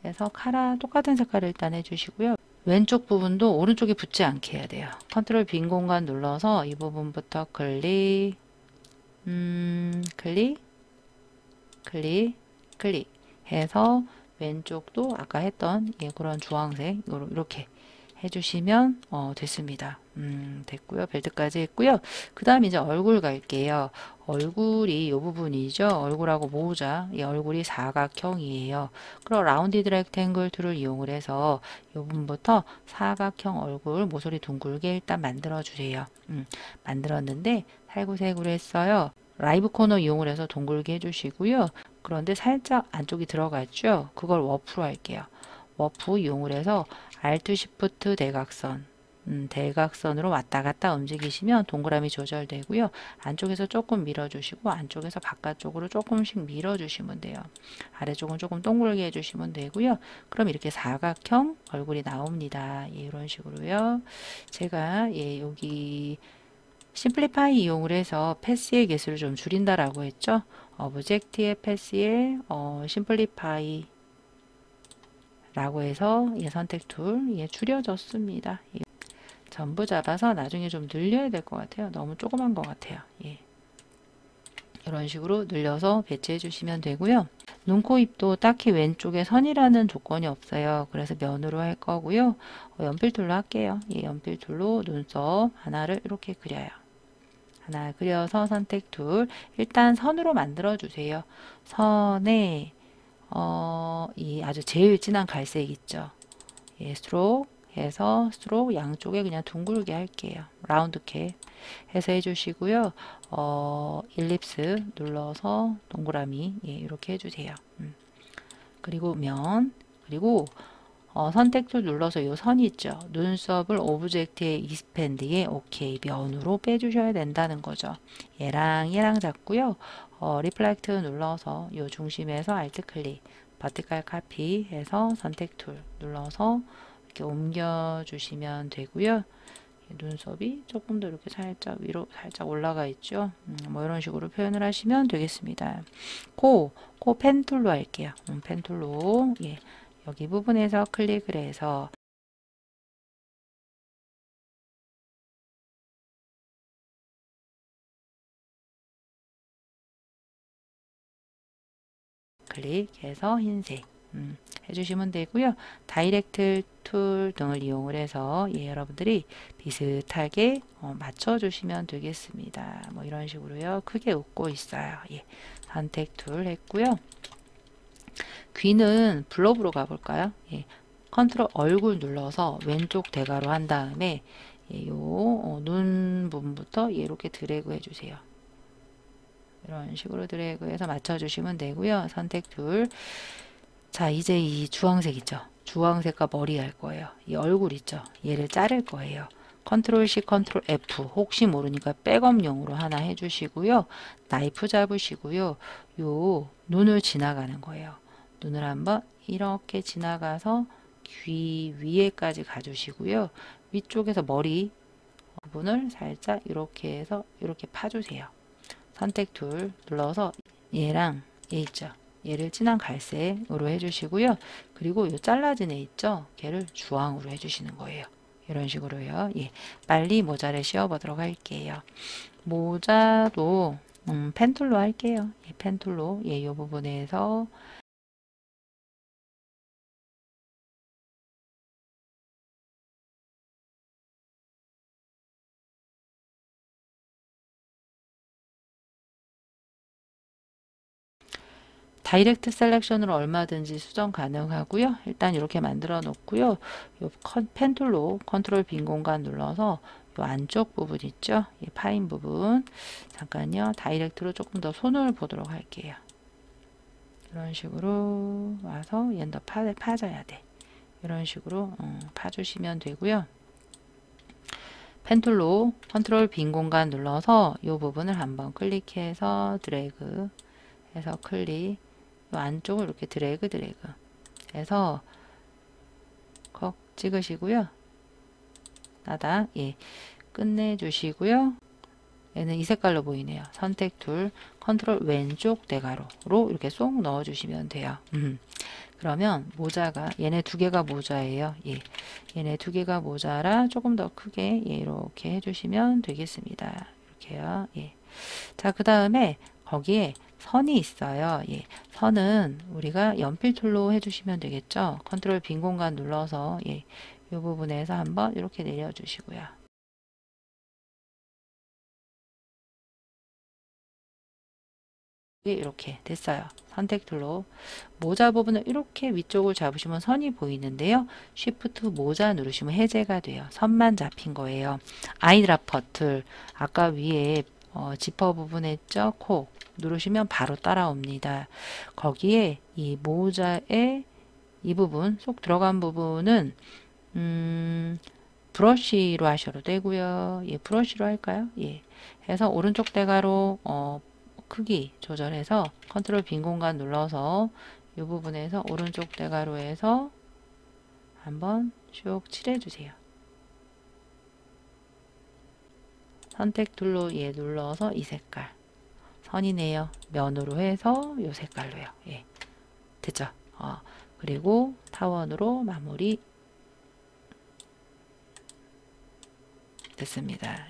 해서 카라 똑같은 색깔을 일단 해주시고요. 왼쪽 부분도 오른쪽에 붙지 않게 해야 돼요. 컨트롤 빈 공간 눌러서 이 부분부터 클릭 해서 왼쪽도 아까 했던 예, 그런 주황색 이렇게 해주시면 됐습니다. 됐고요. 벨트까지 했고요. 그 다음 이제 얼굴 갈게요. 얼굴이 이 부분이죠. 얼굴하고 모으자. 이 얼굴이 사각형이에요. 그럼 라운디드 렉탱글 툴을 이용을 해서 이 부분부터 사각형 얼굴 모서리 둥글게 일단 만들어 주세요. 만들었는데 살구색으로 했어요. 라이브 코너 이용을 해서 동글게 해주시고요. 그런데 살짝 안쪽이 들어갔죠. 그걸 워프로 할게요. 워프 이용을 해서 Alt Shift 대각선 대각선으로 왔다 갔다 움직이시면 동그라미 조절되고요. 안쪽에서 조금 밀어주시고 안쪽에서 바깥쪽으로 조금씩 밀어주시면 돼요. 아래쪽은 조금 동글게 해주시면 되고요. 그럼 이렇게 사각형 얼굴이 나옵니다. 예, 이런 식으로요. 제가 예, 여기 심플리파이 이용을 해서 패스의 개수를 좀 줄인다라고 했죠. 오브젝트의 패스에 심플리파이 라고 해서 예, 선택 툴 예, 줄여졌습니다. 예, 전부 잡아서 나중에 좀 늘려야 될 것 같아요. 너무 조그만 것 같아요. 예. 이런 식으로 늘려서 배치해 주시면 되고요. 눈, 코, 입도 딱히 왼쪽에 선이라는 조건이 없어요. 그래서 면으로 할 거고요. 연필 툴로 할게요. 예, 연필 툴로 눈썹 하나를 이렇게 그려요. 하나 그려서 선택 툴 일단 선으로 만들어 주세요. 선에 이 아주 제일 진한 갈색 있죠. 예, 스트로크 해서 스트로크 양쪽에 그냥 둥글게 할게요. 라운드 캡 해서 해주시고요. 일립스 눌러서 동그라미 예, 이렇게 해주세요. 그리고 면 그리고 선택 툴 눌러서 요 선 있죠. 눈썹을 오브젝트의 이스펜드에 오케이 면으로 빼주셔야 된다는 거죠. 얘랑 잡고요. 리플렉트 눌러서 요 중심에서 알트 클릭, 버티컬 카피 해서 선택 툴 눌러서 이렇게 옮겨 주시면 되고요. 눈썹이 조금 더 이렇게 살짝 위로 살짝 올라가 있죠. 뭐 이런 식으로 표현을 하시면 되겠습니다. 코 펜 툴로 할게요. 펜 툴로 예, 여기 부분에서 클릭을 해서 클릭해서 흰색 해주시면 되고요. 다이렉트 툴 등을 이용을 해서 여러분들이 비슷하게 맞춰주시면 되겠습니다. 뭐 이런 식으로요. 크게 웃고 있어요. 선택 툴 했고요. 귀는 블럽으로 가볼까요? 컨트롤 얼굴 눌러서 왼쪽 대가로 한 다음에 눈 부분부터 이렇게 드래그 해주세요. 이런 식으로 드래그해서 맞춰주시면 되고요. 선택 툴. 자, 이제 이 주황색 있죠? 주황색과 머리 할 거예요. 이 얼굴 있죠? 얘를 자를 거예요. 컨트롤 C, 컨트롤 F 혹시 모르니까 백업용으로 하나 해주시고요. 나이프 잡으시고요. 요 눈을 지나가는 거예요. 눈을 한번 이렇게 지나가서 귀 위에까지 가주시고요. 위쪽에서 머리 부분을 살짝 이렇게 해서 이렇게 파주세요. 선택 툴 눌러서 얘랑 얘 있죠? 얘를 진한 갈색으로 해주시고요. 그리고 이 잘라진 애 있죠? 걔를 주황으로 해주시는 거예요. 이런 식으로요. 빨리 모자를 씌워보도록 할게요. 모자도 펜툴로 할게요. 펜툴로 이 부분에서 다이렉트 셀렉션으로 얼마든지 수정 가능하고요. 일단 이렇게 만들어 놓고요. 요 펜툴로 컨트롤 빈 공간 눌러서 요 안쪽 부분 있죠? 이 파인 부분 잠깐요. 다이렉트로 조금 더 손을 보도록 할게요. 이런 식으로 와서 얘는 더 파져야 돼. 이런 식으로 파주시면 되고요. 펜툴로 컨트롤 빈 공간 눌러서 이 부분을 한번 클릭해서 드래그 해서 클릭 이 안쪽을 이렇게 드래그 해서 콕 찍으시고요. 나다 끝내주시고요. 얘는 이 색깔로 보이네요. 선택 툴 컨트롤 왼쪽 대가로로 이렇게 쏙 넣어주시면 돼요. 그러면 모자가 얘네 두 개가 모자예요. 얘네 두 개가 모자라 조금 더 크게 이렇게 해주시면 되겠습니다. 이렇게요. 자, 그 다음에 거기에 선이 있어요. 선은 우리가 연필 툴로 해주시면 되겠죠. 컨트롤 빈 공간 눌러서 이 부분에서 한번 이렇게 내려주시고요. 이렇게 됐어요. 선택 툴로 모자 부분을 이렇게 위쪽을 잡으시면 선이 보이는데요. 쉬프트 모자 누르시면 해제가 돼요. 선만 잡힌 거예요. 아이드라퍼 툴 아까 위에 지퍼 부분 했죠? 콕 누르시면 바로 따라옵니다. 거기에 이 모자의 이 부분 쏙 들어간 부분은 브러쉬로 하셔도 되고요. 브러쉬로 할까요? 해서 오른쪽 대가로 크기 조절해서 컨트롤 빈 공간 눌러서 이 부분에서 오른쪽 대가로에서 한번 쭉 칠해주세요. 선택 툴로 눌러서 이 색깔 선이네요. 면으로 해서 이 색깔로요. 됐죠? 그리고 타원으로 마무리 됐습니다.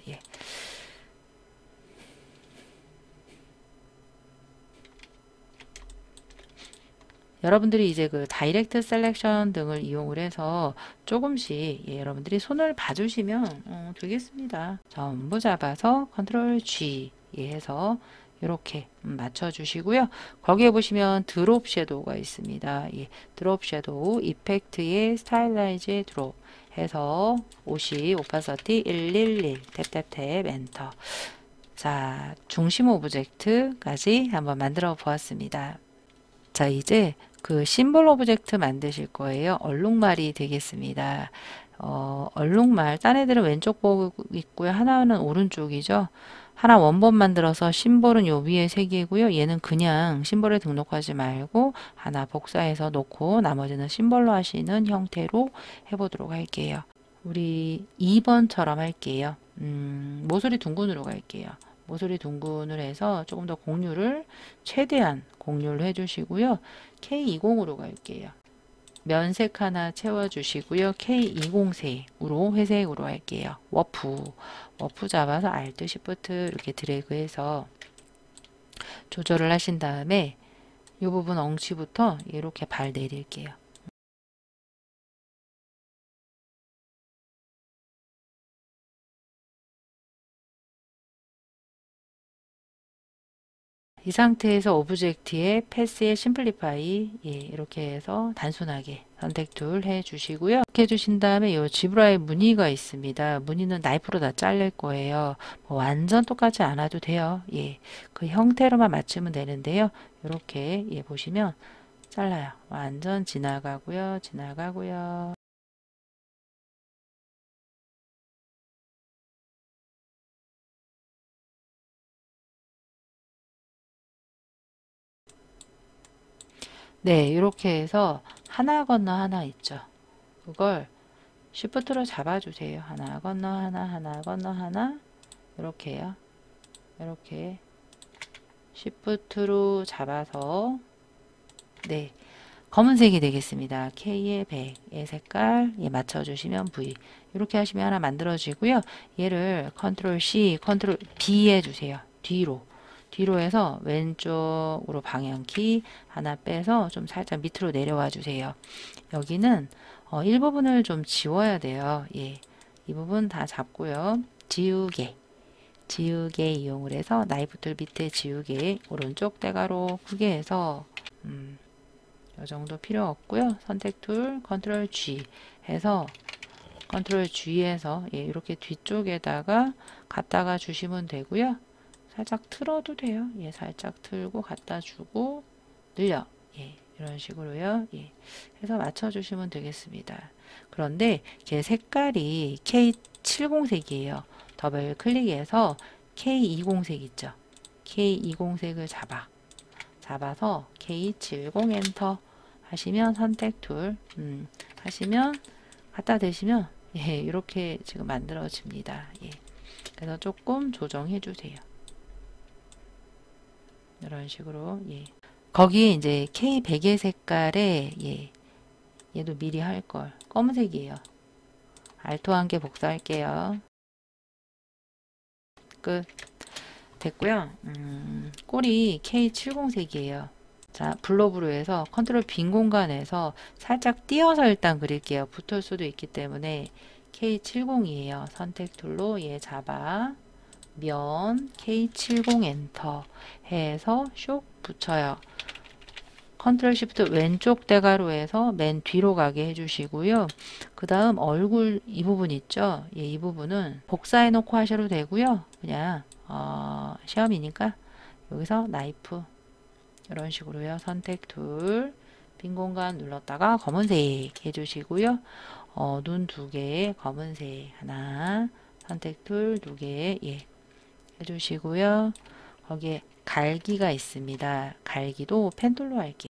여러분들이 이제 그 다이렉트 셀렉션 등을 이용을 해서 조금씩 여러분들이 손을 봐주시면 되겠습니다. 전부 잡아서 컨트롤 G 해서 이렇게 맞춰주시고요. 거기에 보시면 드롭 섀도우가 있습니다. 드롭 섀도우 이펙트의 스타일라이즈 드롭 해서 50 오파서티 111 탭탭탭 엔터. 자, 중심 오브젝트까지 한번 만들어 보았습니다. 자, 이제 그 심볼 오브젝트 만드실 거예요. 얼룩말이 되겠습니다. 얼룩말, 딴 애들은 왼쪽 보고 있고요. 하나는 오른쪽이죠. 하나 원본 만들어서 심볼은 요 위에 3개고요. 얘는 그냥 심볼에 등록하지 말고 하나 복사해서 놓고 나머지는 심볼로 하시는 형태로 해보도록 할게요. 우리 2번처럼 할게요. 모서리 둥근으로 갈게요. 모서리 둥근을 해서 조금 더 공률을 최대한 공률로 해주시고요. K20으로 갈게요. 면색 하나 채워주시고요. K20색으로 회색으로 할게요. 워프 잡아서 Alt Shift 이렇게 드래그해서 조절을 하신 다음에 이 부분 엉치부터 이렇게 발 내릴게요. 이 상태에서 오브젝트의 패스의 심플리파이 이렇게 해서 단순하게 선택 툴 해주시고요. 이렇게 해주신 다음에 이 지브라의 무늬가 있습니다. 무늬는 나이프로 다 잘릴 거예요. 뭐 완전 똑같지 않아도 돼요. 그 형태로만 맞추면 되는데요. 이렇게 보시면 잘라요. 완전 지나가고요. 지나가고요. 네, 이렇게 해서 하나 건너 하나 있죠. 그걸 쉬프트로 잡아주세요. 하나 건너 하나, 하나 건너 하나. 이렇게요. 이렇게 쉬프트로 잡아서 네, 검은색이 되겠습니다. K의 100의 색깔 맞춰주시면 V 이렇게 하시면 하나 만들어지고요. 얘를 컨트롤 C, 컨트롤 B 해주세요. 뒤로 해서 왼쪽으로 방향키 하나 빼서 좀 살짝 밑으로 내려와 주세요. 여기는 일부분을 좀 지워야 돼요. 이 부분 다 잡고요. 지우개 이용을 해서 나이프 툴 밑에 지우개 오른쪽 대가로 크게 해서 이 정도 필요 없고요. 선택 툴 컨트롤 G 해서 컨트롤 G에서 이렇게 뒤쪽에다가 갖다가 주시면 되고요. 살짝 틀어도 돼요. 살짝 틀고 갖다 주고 늘려. 이런 식으로요. 해서 맞춰주시면 되겠습니다. 그런데 제 색깔이 K70색이에요. 더블 클릭해서 K20색 있죠. K20색을 잡아서 K70 엔터 하시면 선택 툴 하시면 갖다 대시면 이렇게 지금 만들어집니다. 그래서 조금 조정해 주세요. 이런 식으로 거기에 이제 K100의 색깔에 얘도 미리 할걸 검은색이에요. 알토 한 개 복사할게요. 끝. 됐고요. 꼬리 K70색이에요. 자, 블록으로 해서 컨트롤 빈 공간에서 살짝 띄어서 일단 그릴게요. 붙을 수도 있기 때문에 K70이에요. 선택 툴로 얘 잡아 면 K70 엔터 해서 쇽 붙여요. 컨트롤 시프트 왼쪽 대가로 해서 맨 뒤로 가게 해주시고요. 그 다음 얼굴 이 부분 있죠? 이 부분은 복사해 놓고 하셔도 되고요. 그냥 시험이니까 여기서 나이프 이런 식으로요. 선택 툴 빈 공간 눌렀다가 검은색 해주시고요. 눈 2개 검은색 하나 선택 툴 2개 해주시고요. 거기에 갈기가 있습니다. 갈기도 펜툴로 할게요.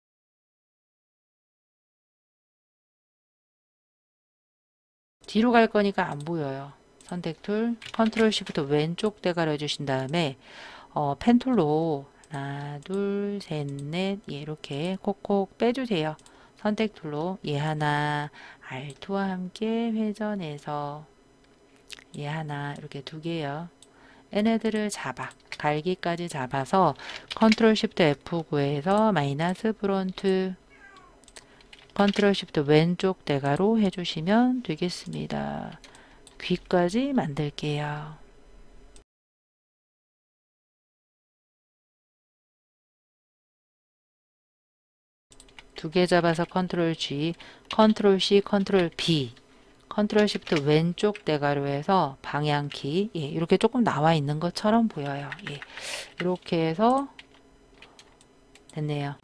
뒤로 갈 거니까 안 보여요. 선택 툴 컨트롤 시프트 왼쪽 대가로 해주신 다음에 펜툴로 하나 둘 셋 넷 이렇게 콕콕 빼주세요. 선택 툴로 얘 하나 알트와 함께 회전해서 얘 하나 이렇게 2개요. 얘네들을 갈기까지 잡아서 컨트롤 시프트 F9에서 마이너스 프론트 컨트롤 시프트 왼쪽 대가로 해주시면 되겠습니다. 귀까지 만들게요. 두 개 잡아서 컨트롤 G, 컨트롤 C, 컨트롤 B 컨트롤 시프트 왼쪽 대가로 해서 방향키 이렇게 조금 나와 있는 것처럼 보여요. 이렇게 해서 됐네요.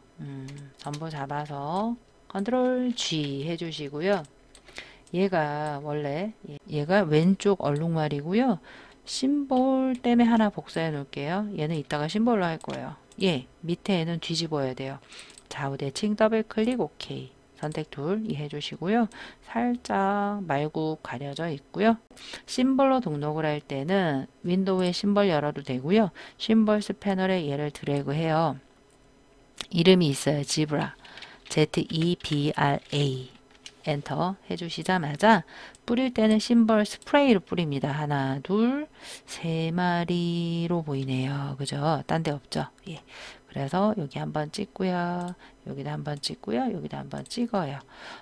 전부 잡아서 컨트롤 G 해주시고요. 얘가 원래 얘가 왼쪽 얼룩말이고요. 심볼 때문에 하나 복사해 놓을게요. 얘는 이따가 심볼로 할 거예요. 밑에는 뒤집어야 돼요. 좌우대칭 더블 클릭 OK. 선택 툴 해주시고요. 살짝 말굽 가려져 있고요. 심볼로 등록을 할 때는 윈도우에 심볼 열어도 되고요. 심볼스 패널에 얘를 드래그 해요. 이름이 있어요. 지브라. ZEBRA. 엔터 해주시자마자 뿌릴 때는 심벌 스프레이로 뿌립니다. 하나, 둘, 세 마리로 보이네요. 그죠? 딴 데 없죠? 예. 그래서 여기 한번 찍고요. 여기다 한번 찍고요. 여기다 한번 찍어요.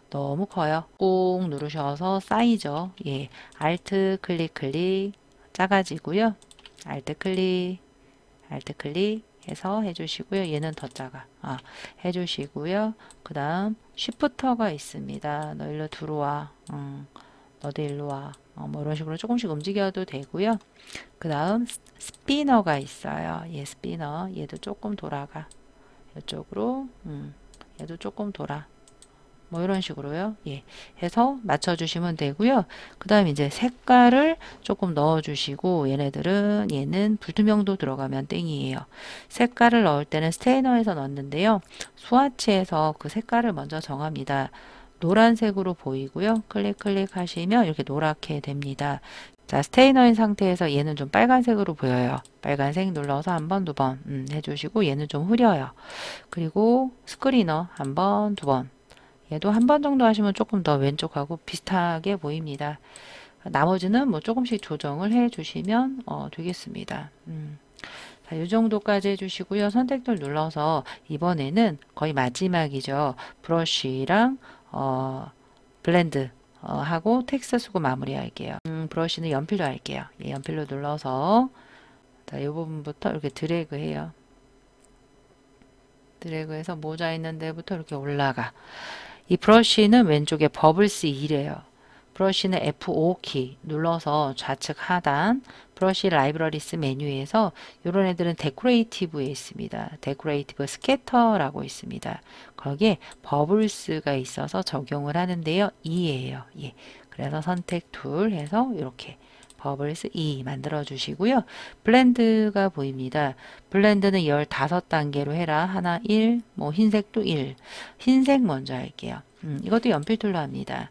너무 커요. 꾹 누르셔서 쌓이죠. 예. 알트 클릭 클릭 작아지고요. 알트 클릭 해서 해주시고요. 얘는 더 작아. 해주시고요. 그 다음 쉬프터가 있습니다. 너 일로 들어와. 너도 일로 와. 뭐 이런 식으로 조금씩 움직여도 되고요. 그 다음 스피너가 있어요. 스피너. 얘도 조금 돌아가. 이쪽으로. 얘도 조금 돌아. 뭐 이런 식으로요. 해서 맞춰주시면 되고요. 그 다음 이제 색깔을 조금 넣어주시고 얘는 불투명도 들어가면 땡이에요. 색깔을 넣을 때는 스테이너에서 넣는데요. 스와치에서 그 색깔을 먼저 정합니다. 노란색으로 보이고요. 클릭 하시면 이렇게 노랗게 됩니다. 자, 스테이너인 상태에서 얘는 좀 빨간색으로 보여요. 빨간색 눌러서 한 번, 두 번 해주시고 얘는 좀 흐려요. 그리고 스크리너 한 번, 두 번. 얘도 한 번 정도 하시면 조금 더 왼쪽하고 비슷하게 보입니다. 나머지는 뭐 조금씩 조정을 해 주시면 되겠습니다. 자, 이 정도까지 해주시고요. 선택들 눌러서 이번에는 거의 마지막이죠. 브러쉬랑 블렌드 하고 텍스트 쓰고 마무리 할게요. 브러쉬는 연필로 할게요. 연필로 눌러서 자, 이 부분부터 이렇게 드래그 해요. 드래그해서 모자 있는 데부터 이렇게 올라가. 이 브러쉬는 왼쪽에 버블스 2래요. 브러쉬는 F5키 눌러서 좌측 하단 브러쉬 라이브러리스 메뉴에서 이런 애들은 데코레이티브에 있습니다. 데코레이티브 스캐터라고 있습니다. 거기에 버블스가 있어서 적용을 하는데요. 2예요. 그래서 선택 툴 해서 이렇게 버블스 2 만들어 주시고요. 블렌드가 보입니다. 블렌드는 15단계로 해라. 하나 1, 뭐 흰색도 1. 흰색 먼저 할게요. 이것도 연필 툴로 합니다.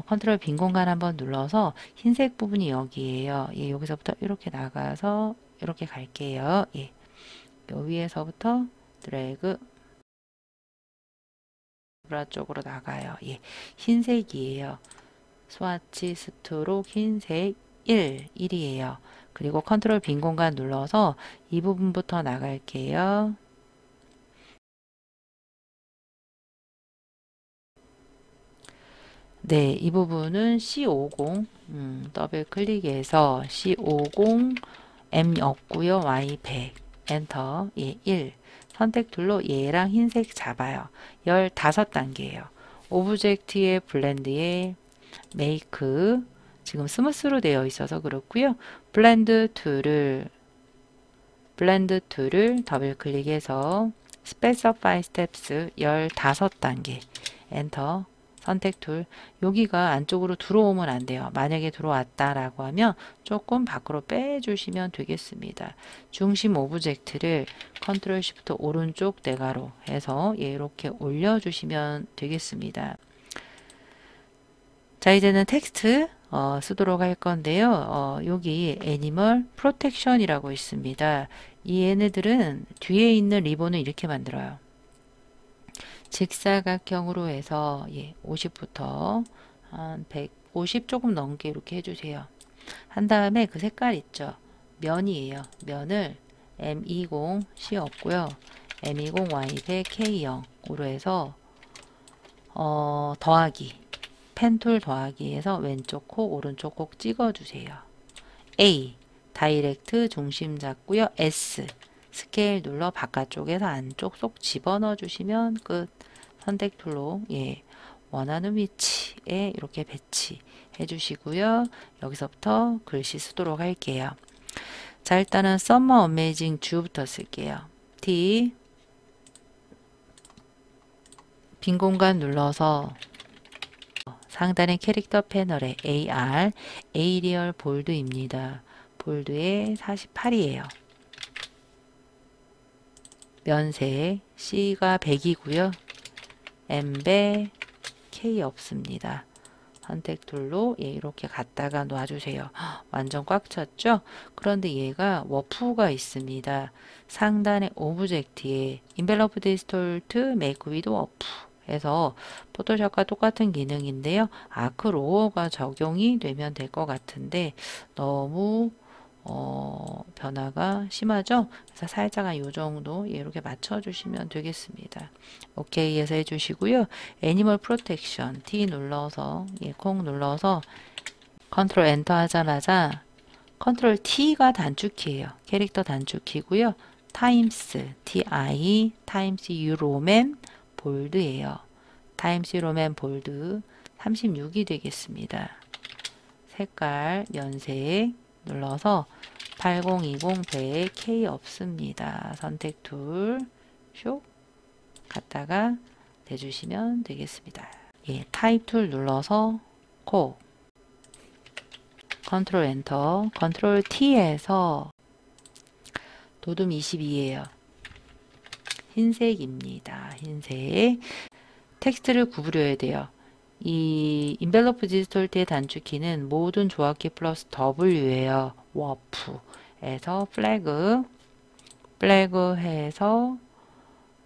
컨트롤 빈 공간 한번 눌러서 흰색 부분이 여기에요. 여기서부터 이렇게 나가서 이렇게 갈게요. 요 위에서부터 드래그 브라 쪽으로 나가요. 흰색이에요. 스와치 스트로크 흰색 1이에요. 그리고 컨트롤 빈 공간 눌러서 이 부분부터 나갈게요. 네, 이 부분은 C50 더블 클릭해서 C50 M였고요. Y100 엔터 1 선택 툴로 얘랑 흰색 잡아요. 15단계예요. 오브젝트의 블렌드에 메이크 지금 스무스로 되어 있어서 그렇고요. 블렌드 툴을 더블 클릭해서 스페시파이 스텝스 15단계 엔터 선택 툴 여기가 안쪽으로 들어오면 안 돼요. 만약에 들어왔다라고 하면 조금 밖으로 빼주시면 되겠습니다. 중심 오브젝트를 컨트롤 시프트 오른쪽 대괄호 해서 이렇게 올려주시면 되겠습니다. 자, 이제는 텍스트 쓰도록 할 건데요. 여기 애니멀 프로텍션이라고 있습니다. 이 얘네들은 뒤에 있는 리본을 이렇게 만들어요. 직사각형으로 해서 50부터 한 150 조금 넘게 이렇게 해주세요. 한 다음에 그 색깔 있죠. 면이에요. 면을 M20C 없고요. M20Y100 K0으로 해서 더하기 펜툴 더하기에서 왼쪽 코 오른쪽 콕 찍어주세요. A 다이렉트 중심 잡고요. S 스케일 눌러 바깥쪽에서 안쪽 쏙 집어넣어 주시면 끝. 선택 툴로 원하는 위치에 이렇게 배치해 주시고요. 여기서부터 글씨 쓰도록 할게요. 자, 일단은 Summer Amazing Zoo부터 쓸게요. T 빈 공간 눌러서 상단의 캐릭터 패널에 AR, 에이리얼 볼드입니다. 볼드에 48이에요. 면색 C가 100이고요. M배 K 없습니다. 선택 툴로 이렇게 갖다가 놔주세요. 완전 꽉 찼죠? 그런데 얘가 워프가 있습니다. 상단의 오브젝트에 Envelope Distort Make with 워프 해서 포토샵과 똑같은 기능인데요. 아크로어가 적용이 되면 될 것 같은데 너무 변화가 심하죠? 그래서 살짝 한 요 정도 이렇게 맞춰주시면 되겠습니다. 오케이에서 해주시고요. 애니멀 프로텍션 T 눌러서 콩 눌러서 컨트롤 엔터 하자마자 컨트롤 T가 단축키예요. 캐릭터 단축키고요. 타임스 TI 타임스 유로맨 볼드예요. 타임스 유로맨 볼드 36이 되겠습니다. 색깔 면색 눌러서 8020 배에 K 없습니다. 선택 툴, 슉 갖다가 대주시면 되겠습니다. 예, 타입 툴 눌러서 코, 컨트롤 엔터, 컨트롤 T에서 도둠 22예요. 흰색입니다. 흰색. 텍스트를 구부려야 돼요. 이 인벨로프 디스톨트의 단축키는 모든 조합키 플러스 W예요. 워프에서 플래그 해서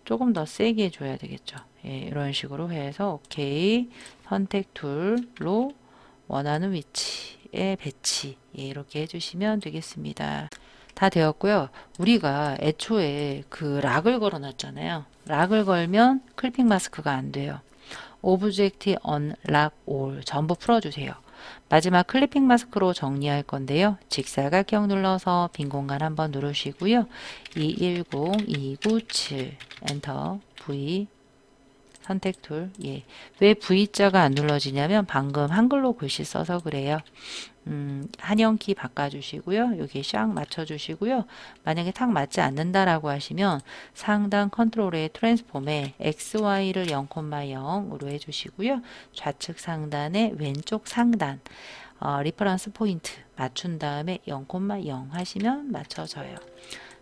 조금 더 세게 해줘야 되겠죠. 예, 이런 식으로 해서 오케이 선택 툴로 원하는 위치에 배치 이렇게 해주시면 되겠습니다. 다 되었고요. 우리가 애초에 그 락을 걸어 놨잖아요. 락을 걸면 클립핑 마스크가 안 돼요. 오브젝트 언락 올 전부 풀어주세요. 마지막 클리핑 마스크로 정리할 건데요. 직사각형 눌러서 빈 공간 한번 누르시고요. 210, 297 엔터 V 선택 툴. 예. 왜 V자가 안 눌러지냐면 방금 한글로 글씨 써서 그래요. 한영키 바꿔주시고요. 여기 샥 맞춰주시고요. 만약에 탁 맞지 않는다라고 하시면 상단 컨트롤의 트랜스폼에 XY를 0,0으로 해주시고요. 좌측 상단의 왼쪽 상단 리퍼런스 포인트 맞춘 다음에 0,0 하시면 맞춰져요.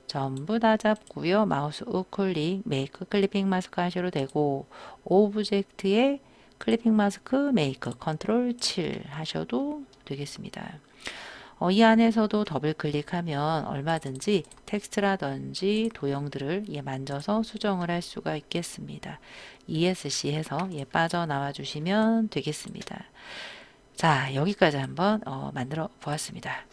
전부 다 잡고요. 마우스 우클릭 메이크 클리핑 마스크 하셔도 되고 오브젝트에 클리핑 마스크 메이크 컨트롤 7 하셔도 되겠습니다. 이 안에서도 더블 클릭하면 얼마든지 텍스트라든지 도형들을 만져서 수정을 할 수가 있겠습니다. ESC 해서 빠져나와 주시면 되겠습니다. 자, 여기까지 한번 만들어 보았습니다.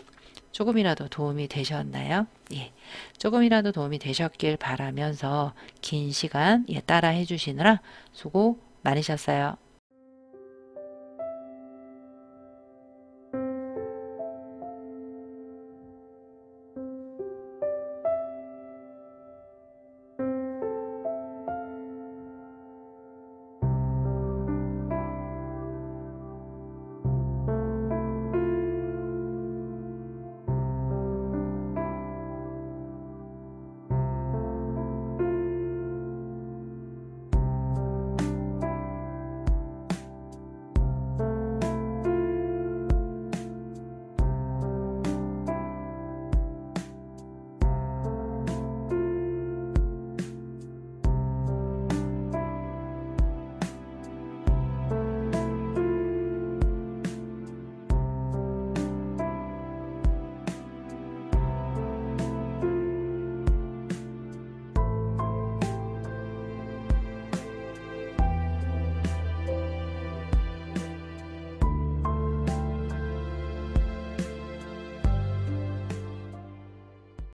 조금이라도 도움이 되셨나요? 예, 조금이라도 도움이 되셨길 바라면서 긴 시간 따라 해주시느라 수고 많으셨어요.